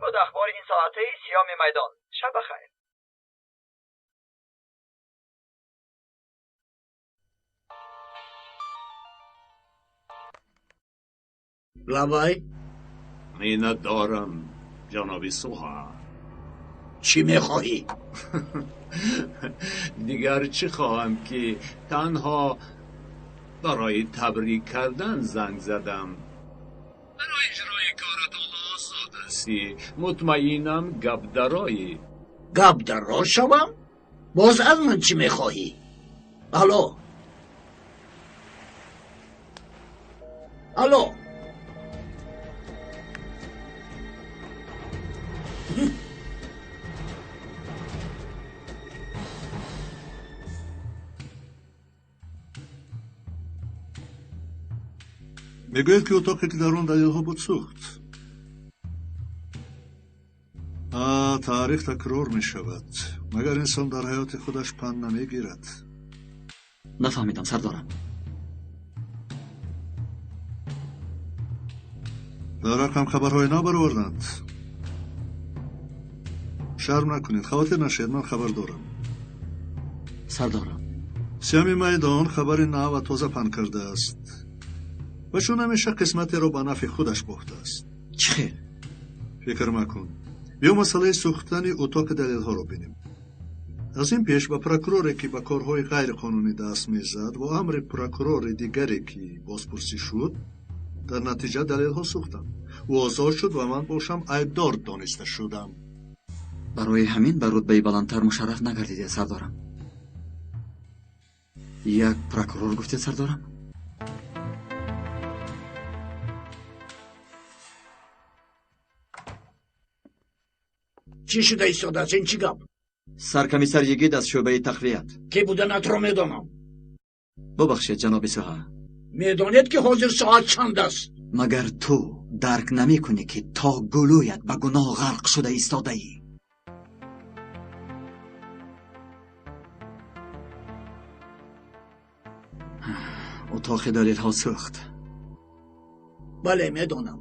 بود اخبار این ساعته سیام میدان. شب بخیر.
لوای
مینت دارم جناب سوها.
چی میخواهی؟
دیگر چی خواهم که تنها برای تبریک کردن زنگ زدم. برای اجرای کارت آزاد هستی. مطمئنم گپ درایی.
گپ درا شوم؟ باز از من چی میخواهی؟ الو
میگوید که اتاقی که در اون دلیل‌ها بود سوخت. تاریخ تکرار می شود. مگر انسان در حیات خودش پند نمیگیرد؟
نفهمیدم سردارم.
در رقم خبرهای نبرآوردند. شرم نکنید، خاطر نشید، من خبر دارم.
سردارم،
سیام میدان خبر نو و تازه پند کرده است و چون همیشه قسمتی را به نفع خودش باخته است.
چه؟
فکر مکن. بیا مسئله سوختن اتاق دلیل ها را بینیم. از این پیش با پروکوروری که با کارهای غیر قانونی دست میزد و امر پروکورور دیگری که بازپرسی شد، در نتیجه دلیل ها سوختند. او آزاد شد و من باشم عیبدار دانسته شدم.
برای همین به رتبه بلندتر مشرف نگردیده سردارم. یک پروکورور گفتید سردارم؟
چی شده ایستاده است؟ این چی گپ؟
سرکمیسر یگید از شعبه تخلیت.
کی بودنت را میدانم.
ببخشید جناب سوها.
میدانید که حاضر ساعت چند است؟
مگر تو درک نمی کنی که تا گلویت به گناه غرق شده ایستاده ای؟ اتاق دلیل ها سوخت.
بله میدونم.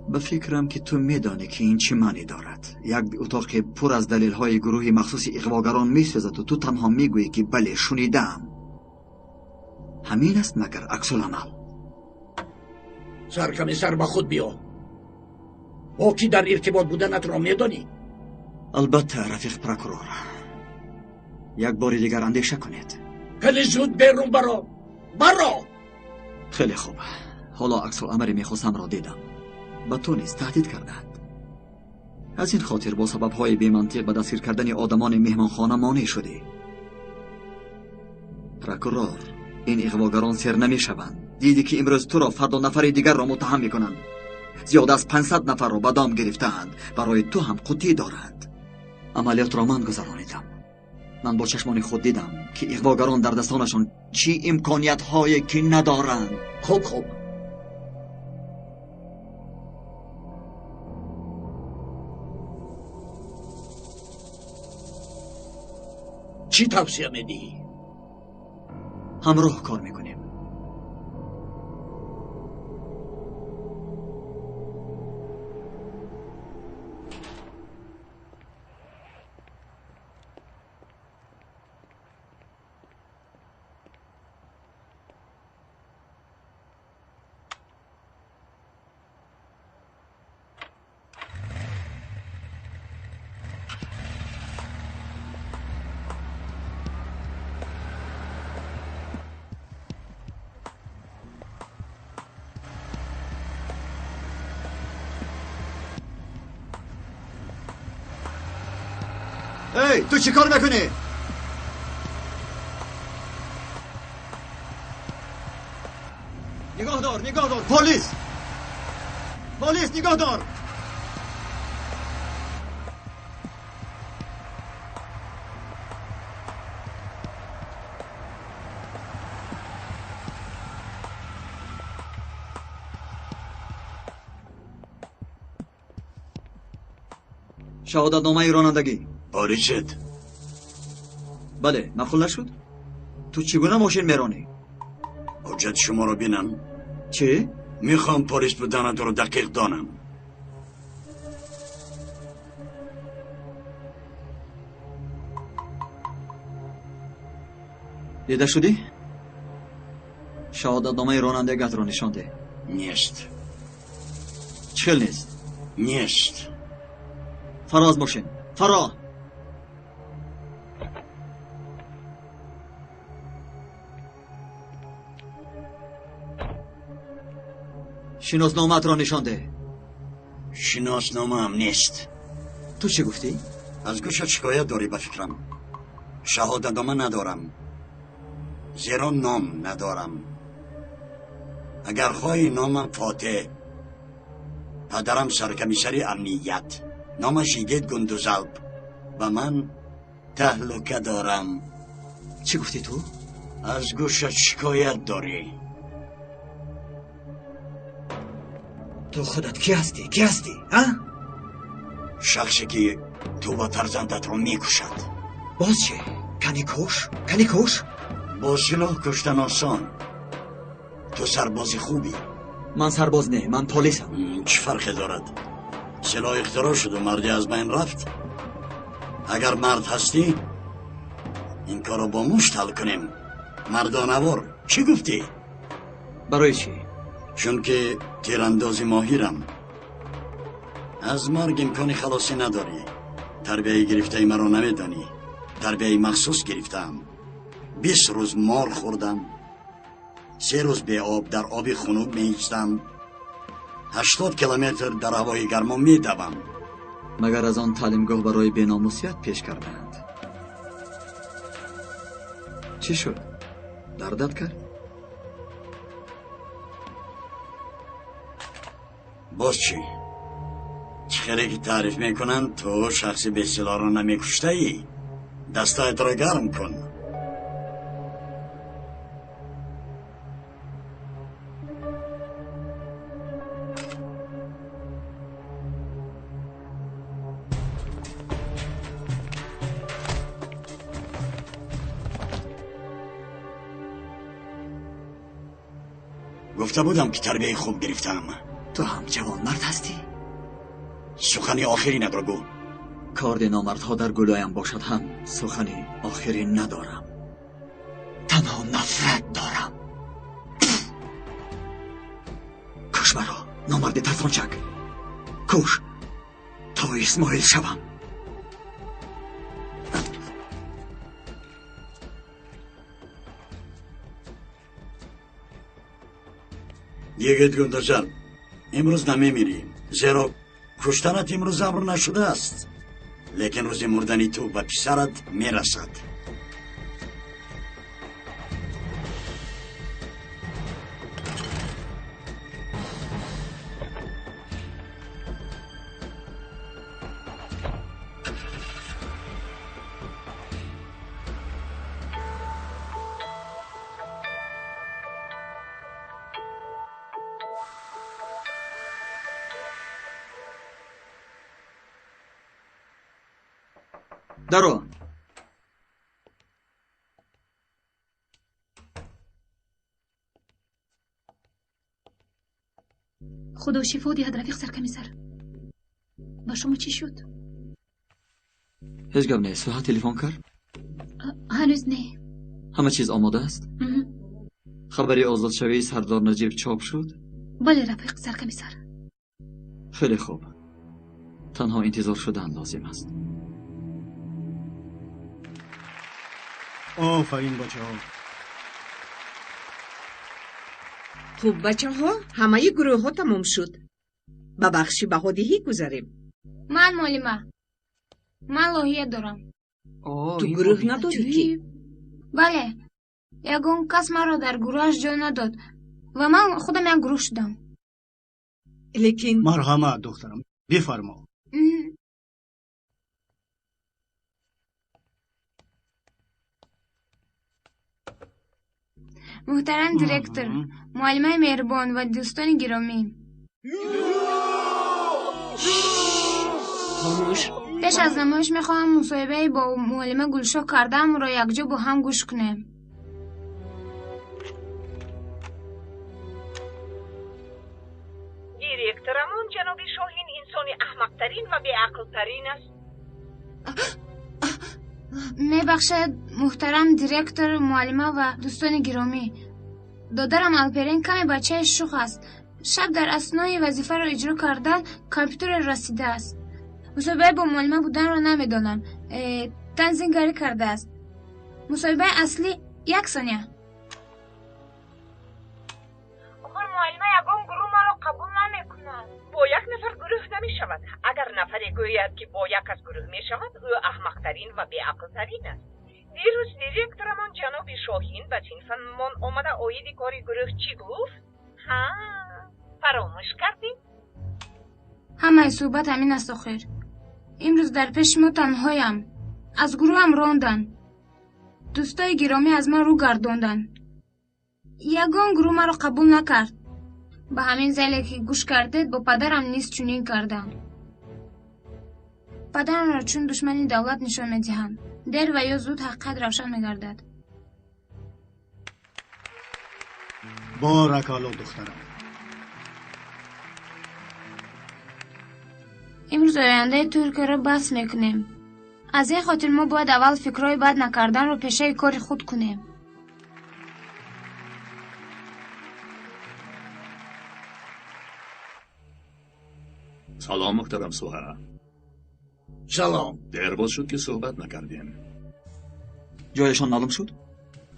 به فکرم که تو میدانی که این چه معنی دارد. یک اتاق پر از دلیل های گروهی مخصوص اغواگران میسوزد و تو تنها میگویی که بله شنیدم. همین است مگر عکس العمل؟
سرکمیسر با خود بیا. با کی در ارتباط بودنت را میدانی؟
البته رفیق پروکورور، یک بار دیگر اندیشه کنید.
خیلی زود بیرون برو.
خیلی خوب. حالا عکس العملی میخواستم را دیدم. به تو نیز تهدید کردند. از این خاطر با سبب‌های بی‌منطق به دستگیر کردن آدمان مهمانخانه مانع شدی. پروکورور، این اغواگران سر نمیشوند. دیدی که امروز تو را فردا نفر دیگر را متهم میکنند. زیاد از 500 نفر را به دام گرفتند. برای تو هم قطعی دارند. عملیات را من گذرانیدم. من با چشمان خود دیدم که اغواگران در دستانشان چی امکانیت هایی که ندارند.
خوب. چی توصیه میدی؟
همراه کار میکنیم. ای تو چی کار میکنی؟ نگاه دار پلیس نگاه دار. شهادت نامه رانندگی.
پاریست؟
بله، نقل نشد؟ تو چگونه ماشین میرانی؟
حجت شما رو بینم.
چی؟
میخوام پاریست بودن تو رو دقیق دانم.
دیده شدی؟ شهادت نامه رانندگیت را نشان ده.
نیست.
چل نیست؟
نیست.
فراز ماشین. فرا. شناسنامه‌ات را نشان ده.
شناسنامه هم نیست.
تو چی گفتی؟
از گوشت شکایت داری به فکرم. شهادتنامه ندارم. زیرا نام ندارم. اگر خواهی نامم فاتح، پدرم سرکمیسر امنیت، نامش ایدید گندوزلب و من تهلکه دارم.
چی گفتی تو؟
از گوشت شکایت داری.
تو خودت کی هستی؟ ها؟
شخصی که تو با فرزندت رو میکشد.
باز چه؟ کنی کش؟
با سلاح کشتن آسان. تو سرباز خوبی.
من سرباز نه، من پلیسم.
چه فرقی دارد؟ سلاح اختراع شد و مردی از بین رفت. اگر مرد هستی این کارو با مشت حل کنیم. مردانوار. چی گفتی؟
برای چی؟
چون که تیراندازی ماهیرم. از مرگ امکانی خلاصی نداری. تربیه گرفته مرا نمیدانی. تربیه مخصوص گرفتم. 20 روز مال خوردم. 3 روز به آب در آب خنک می‌ایستم. 80 کیلومتر در هوای گرما می‌دوم.
مگر از آن تعلیمگاه برای بی‌ناموسیت پیش کردند؟ چی شد؟ دردت کرد؟
باز چی؟ چخیلی که تعریف میکنن تو شخصی به سلاح را نمیکشته ای. دستایت را گرم کن.
گفته بودم که تربیه خوب گرفتم.
تو هم جوان مرد هستی؟
سخنی آخری ندارگو.
کارد نامردها در گلویم باشد هم سخنی آخری ندارم. تنها نفرت دارم. کش مرا نامرد ترسانچک، کش تا اسماعیل شوم.
دیگه گنداجان امروز نمیمیری، زیرا کشتنت امروز امر نشده است، لیکن روز مردنی تو به پسرت میرسد.
درو.
خدا شفا دهد رفیق سرکمیسر. با شما چی شد؟
هیچ گپ نیست. سوها تلفن کرد؟
هنوز نه.
همه چیز آماده است؟ خبری آزاد شوی سردار نجیب چاپ شد؟
بله رفیق سرکمیسر.
خیلی خوب. تنها انتظار شدن لازم است.
آفرین بچه ها.
خوب بچه ها، همه گروه ها تمام شد. به بخش بهادهی گذاریم.
من معلمه. من لاحیه دارم.
تو گروه نداری کی؟
بله. یگون کس مرا در گروهش جای نداد و من خودم یک گروه شدم.
لیکن
مرحمت دخترم، بفرما.
محترم دیرکتور، معلمه مهربان و دوستان گرامی،
خاموش.
پیش از نمایش میخواهم مصاحبه با معلمه گلشاه کردم را یکجا با هم گوش کنیم.
دیرکتورمون جناب شاهین انسان احمقترین و بیعقلترین است.
میبخشد محترم دیرکتور، معلمه و دوستان گرامی، دادرم الپرین کمی بچه شوخ است. شب در اثنای وظیفه را اجرا کردن کامپیوتر رسیده است. مصاحبه با معلمه بودن را نمیدانم، تنظیمگری کرده است. مصاحبه اصلی 1 ثانیه.
آخر معلمه یگان گروه ما را قبول نمیکند. با 1 نفر گروه نمی شود. اگر نفری گوید که با یک از گروه می شود، او احمقترین و بیعقلترین است. دیروز دیرکتورمان جناب شاهین به صنفمان آمده آید کاری گروه چی گفت؟ ها، فراموش کردی؟
همه صحبت همین است آخر. امروز در پیش ما تنهایم. از گروه هم راندن. دوستای گرامی از من رو گرداندن. یگان گروه ما را قبول نکرد. به همین زیلی که گوش کردید با پدرم نیست چنین کردم. پدرم را چون دشمنی دولت نشان میدهم. دیر و یا زود حقیقت روشن میگردد.
بارکالله دخترم.
امروز آینده ترکیه را بحث میکنیم. از این خاطر ما باید اول فکرهای بد نکردن رو پیشه کار خود کنیم.
سلام محترم سوها.
سلام.
دیر باز شد که صحبت نکردیم.
جایشان معلوم شد؟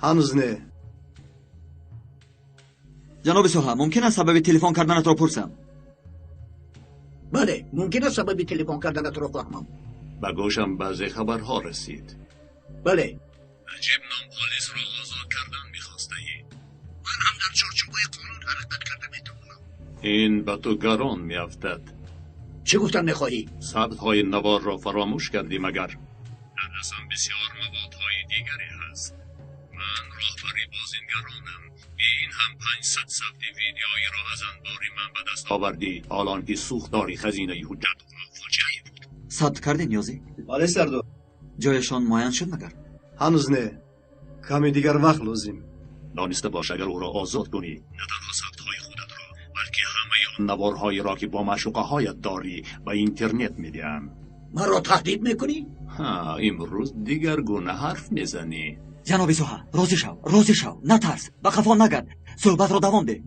هنوز نه.
جناب سوها، ممکن است سبب تلفن کردنت را پرسم؟
بله، ممکن است سبب تلفن کردنت را فهمم.
به گوشم بعضی خبرها رسید.
بله.
نجیب نام پلیس را آزاد کردن میخواسته ای.
من هم در چارچوبای قانون حرکت کرده میتونم.
این به تو گران میافتد.
چه گفتن میخواهی؟
ثبت های نوار را فراموش کردی مگر؟ در دستم بسیار موادهای دیگری هست. من راهبری بازینگرانم. این هم 500 ثبت ویدیویی را از انباری من به دست آوردی، حالان که سوختاری خزینه حجت و فاجعه بود.
ثبت کردی نیازی؟
بله سردار.
جایشان معین شد مگر؟
هنوز نه. کمی دیگر وقت لازم.
دانسته باش اگر او را آزاد کنی، نه تنها ثبت های نوارهایی را که با معشوقه هایت داری به اینترنت میدیم.
مرا تهدید میکنی؟
ها، امروز دیگر گونه حرف میزنی.
جناب سوها، راضی شو، نترس، به خفا نگرد. صحبت را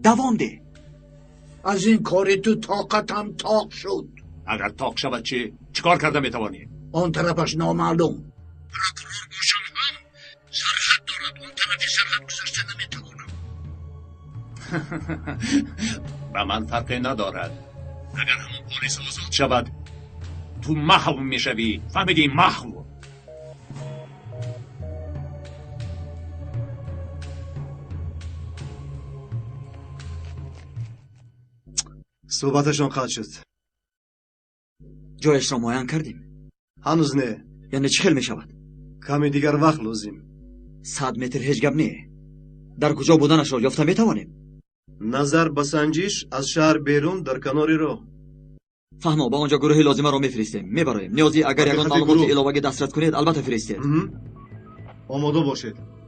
دوام ده.
از این کار تو طاقتم تاق شد.
اگر تاق شود چیکار کرده میتوانی؟
آن طرفش نامعلوم. پروکورور باشم هم سرحد دارد. اون طرفی سرحد گذشته نمیتوانم.
به من فرقی ندارد. اگر همون پلیس آزاد شود تو محو میشوی. فهمیدی؟ محو.
صحبتشان قطع شد.
جایش را معاین کردیم.
هنوز نه.
یعنی چه خیل می شود؟
کمی دیگر وقت لازم.
100 متر هیچ گپ نه. در کجا بودنش را یافته می توانیم.
نظر بسنجیش از شهر بیرون در کناری راه.
فهمو، با آنجا گروهی لازمه را میفرستیم. میبرایم. نیازی اگر یگان معلومات علاوه دسترس کنید البته فرستید.
آماده باشید.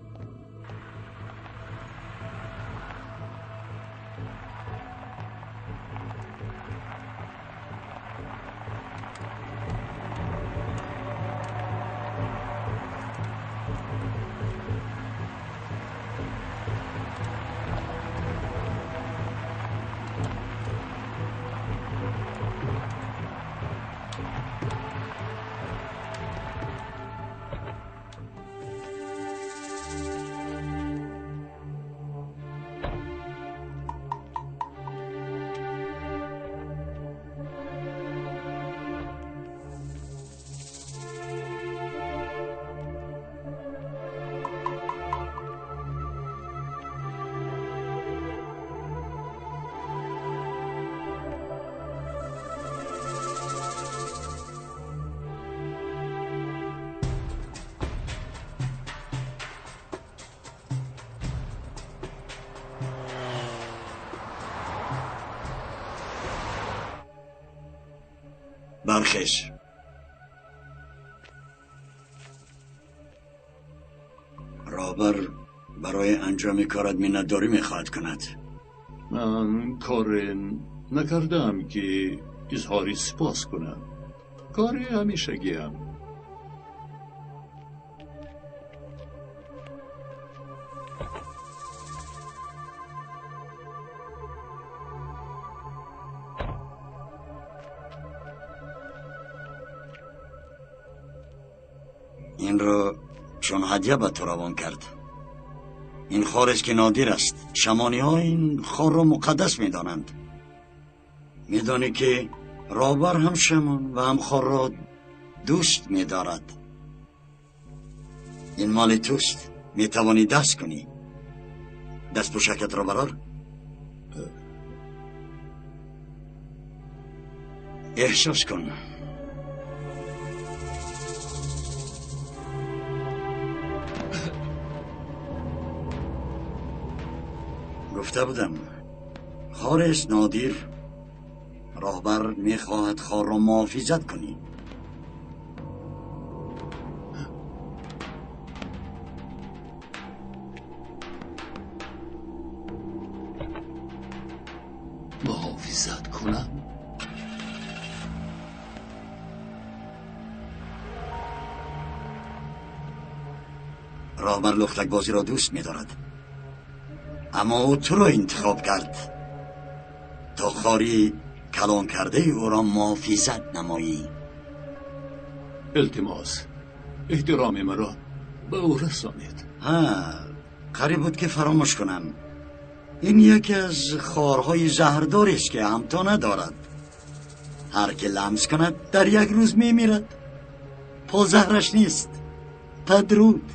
برخیز. رابر برای انجام کارت منتداری میخواهد کند.
من کار نکردم که اظهاری سپاس کنم. کار همیشگیم.
این را چون هدیه به تو روان کرد. این خار است که نادر است. شمانی ها این خار را مقدس می دانند. می دانی که رابر هم شمان و هم خار را دوست می دارد. این مال توست. می توانی دست کنی. دست پوشکت را برار. احساس کن. گفته بودم خار است نادر. راهبر میخواهد خار را محافظت کنی.
محافظت کنم؟
راهبر لختک بازی را دوست می‌دارد. اما او تو را انتخاب کرد تا خاری کلان کرده او را محافظت نمایی.
التماس احترام مرا به او رسانید.
قریب بود که فراموش کنم. این یکی از خارهای زهردار است که همتا ندارد. هر که لمس کند در یک روز میمیرد. پا زهرش نیست. تدرود.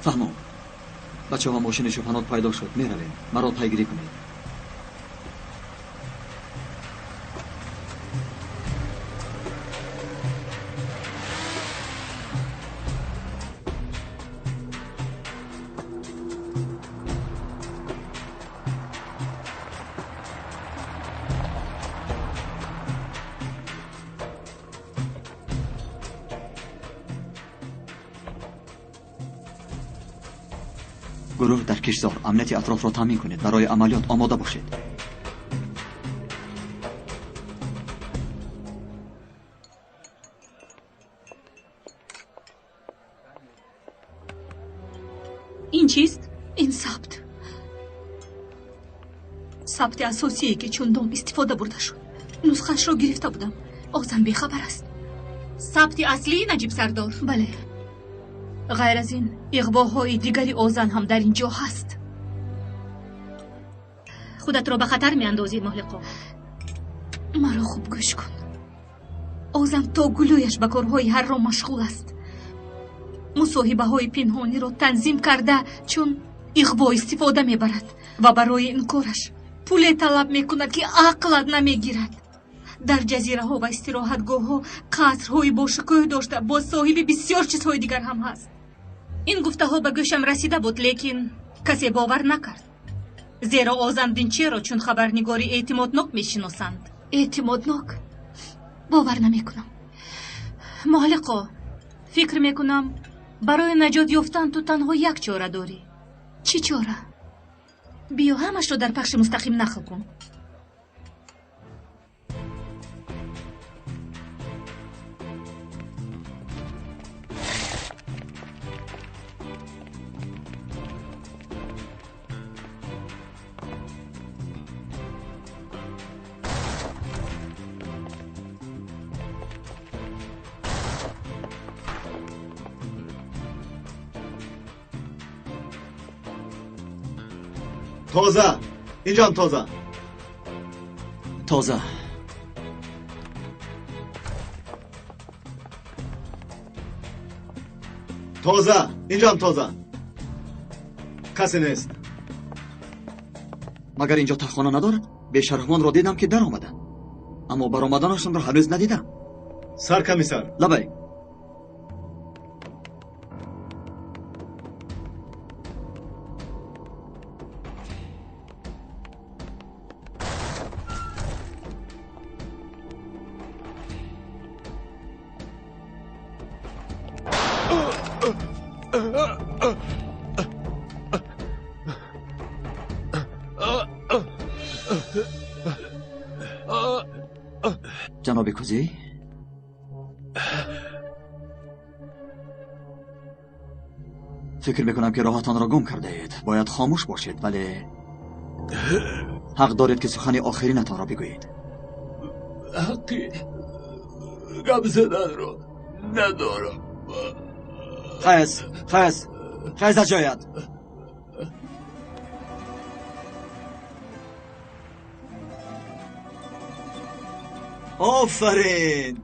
فهمم. بچه‌ها ماشین شوفنات پیدا شد. میرویم. مرا پیگیری کنید. گروه در کشتزار امنیت اطراف را تامین کنید. برای عملیات آماده باشید.
این چیست؟ این ثبت اساسیه که چندان استفاده برده شد. نسخش را گرفته بودم. آزم بیخبر است. ثبت اصلی نجیب سردار؟ بله. غیر از این اغواهای دیگری آزن هم در اینجا هست. خودت را به خطر می اندازی محلقا. مرا خوب گوش کن. آزن تا گلویش به کارهای هر را مشغول است. مصاحبه های پنهانی را تنظیم کرده چون اغوا استفاده می برد و برای این کارش پول طلب می کند که عقلت نمی گیرد. در جزیره ها و استراحتگاه ها قصرهای با شکوه داشته، با صاحب بسیار چیزهای دیگر هم هست. این گفته ها به گوشم رسیده بود لیکن کسی باور نکرد. زیرا آزم دینچه را چون خبرنگاری اعتمادناک می شناسند. اعتمادناک؟ باور نمی کنم. محلقا، فکر می کنم برای نجات یافتن تو تنها یک چاره داری. چی چاره؟ بیا همش رو در پخش مستقیم نقل کن.
تازه اینجام تازه اینجام تازه کسی نیست.
مگر اینجا تخانه ندارد؟ بیشرفمان را دیدم که در آمدن، اما برآمدنشان را هنوز ندیدم.
سرکمیسر
لبی جناب کوزی، فکر میکنم که راهتان را گم کرده اید. باید خاموش باشید، ولی حق دارید که سخن آخرینتان را بگویید.
حقی گم زدن را ندارم.
خیز از جایت. آفرین.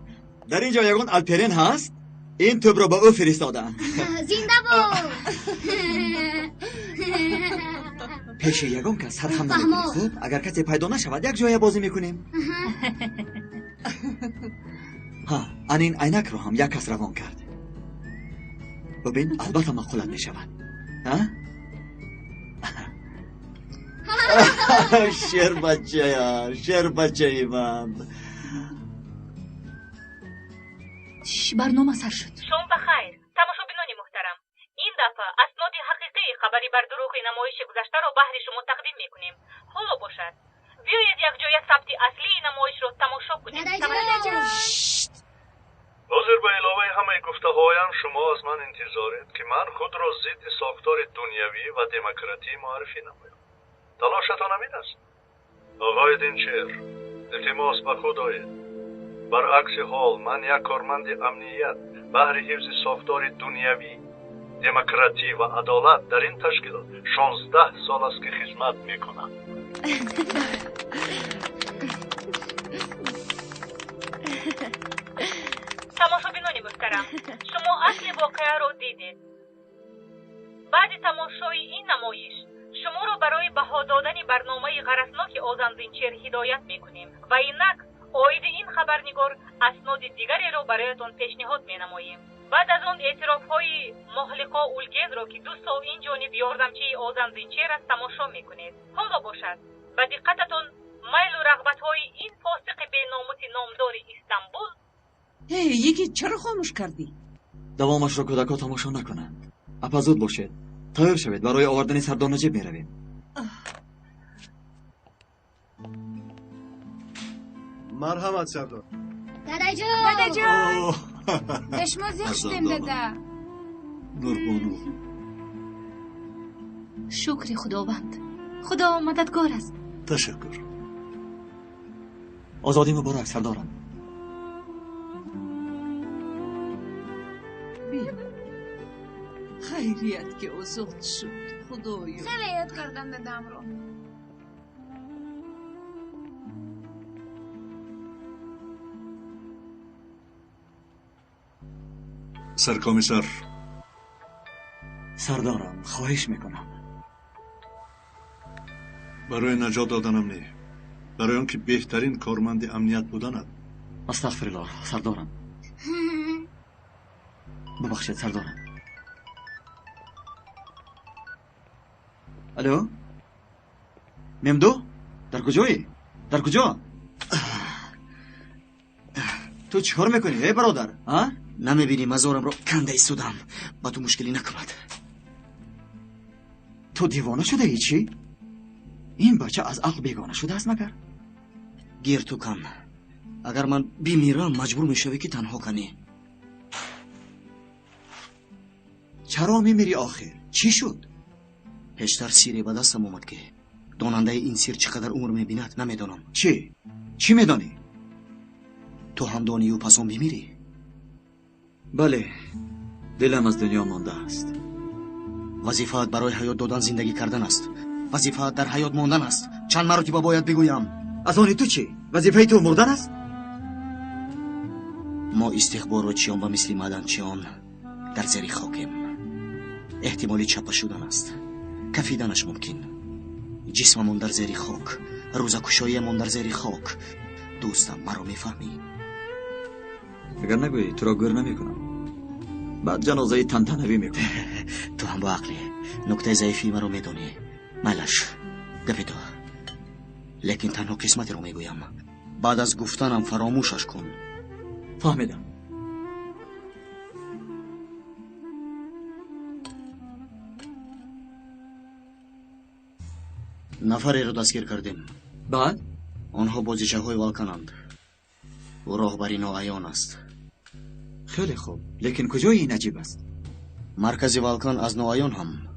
در اینجا یگان الپرین هست. این توب را به او فرستادن.
زنده بود.
پیش یگان کس هر هم نمیکنیم. خوب اگر کسی پیدا نشود یک جای بازی میکنیم. ها، این عینک رو هم یک کس روان کرد. ببین البته مقولت میشود. شیر بچه ای من.
برنامه سر شد.
شما بخیر تماشابینان محترم، این دفعه اسناد حقیقی خبری بر دروغ نمایش گذشته را بهر شما تقدیم میکنیم. حالا باشد بیایید یک جای ثبت اصلی نمایش را تماشا کنیم.
حاضر به علاوه همه گفته هایم شما از من انتظارید که من خود را ضد ساختار دنیوی و دموکراتی معرفی نمایم. تلاشتان همین است. آقای دینچر، التماس به خود آید. برعکس حال من یک کارمند امنیت بهر حفظ ساختار دنیوی، دموکراتی و عدالت در این تشکیلات 16 سال است که خدمت میکنم.
تماشابینان محترم، شما اصل واقعه را دیدید. بعد تماشای این نمایش شما را برای بها دادن برنامه غرضناک آذانزینچر هدایت میکنیم و اینک عاید این خبرنگار اسناد دیگری را برایتان پیشنهاد مینماییم. بعد از آن اعتراف‌های محلقا اولگز را که دوست این جانب یاردمچه آذانزینچر است تماشا میکنید. حالا باشد به دقتتان میل و رغبت‌های این فاسق بیناموس نامدار استانبول.
یکی چرا خاموش کردی؟
دوامش را کودکا تماشا نکنند. اپا زود باشید. تیار شوید برای آوردن سردار نجیب میرویم.
مرحمت سردار.
داداجان دشما زشتیم داده.
نوربانو.
شکر خداوند. خدا مددگار است.
تشکر.
آزادی مبارک سردارم.
بیا خیریت که آزاد شد. خدایا
خیلی یاد کردم دادم رو.
سرکمیسر.
سردارم خواهش میکنم.
برای نجات دادنم نه، برای آنکه بهترین کارمند امنیت بودنم.
استغفرالله سردارم. ببخشید سردارم. الو ممدو در کجایی؟ در کجا؟ تو چیکار میکنی ای برادر؟
نمیبینی مزارم رو کنده ایستودم. با تو مشکلی نکند.
تو دیوانه شده ای چی؟ این بچه از عقل بیگانه شده است مگر؟
گیر تو کن. اگر من بمیرم مجبور میشوی که تنها کنی.
چرا میمیری آخر؟ چی شد؟
پیشتر سیری به دستم اومد که داننده این سیر چقدر عمر میبیند نمیدانم.
چی میدانی؟
تو هم دانی و پس آن بمیری.
بله دلم از دنیا مانده است.
وظیفت برای حیات دادن زندگی کردن است. وظیفت در حیات ماندن است. چند مرتبه باید بگویم.
از آن تو چی؟ وظیفه تو مردن است؟
ما استخباراتچیان و مثل معدنچیان در زیر خاکیم. احتمالی چپه شدن است. کفیدنش ممکن. جسممون در زیر خاک. روزکشاییمون در زیر خاک. دوستم مرا میفهمی؟
اگر نگویی تو را گور نمیکنم. بعد جنازه تنتنوی میکنم.
تو هم با عقلی. نکته ضعیفی مرا میدونی. ملش گفی تو. لیکن تنها قسمت رو میگویم. بعد از گفتنم فراموشش کن.
فهمیدم.
نفری رو دستگیر کردیم.
بعد؟
آنها بازیچه های والکنند. و راهبری ناعیان است.
خیلی خوب. لیکن کجای این عجیب است؟
مرکز والکان از ناعیان هم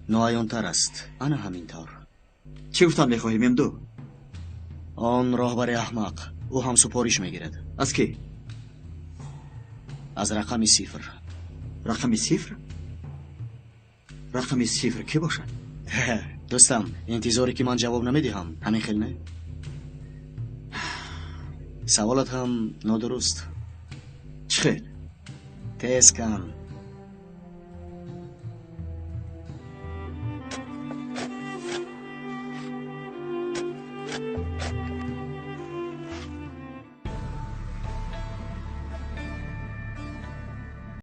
ناعیان تر است. انا همینطور.
چی گفتم میخواهی ممدو؟
آن راهبر احمق. او هم سپارش میگیرد.
از کی؟
از رقم 0.
رقم 0؟ رقم 0 کی باشد؟
دوستم انتظاری که من جواب نمیدهم همین خیلی نه؟ سوالت هم نادرست.
چه خیلی؟
تیز کن.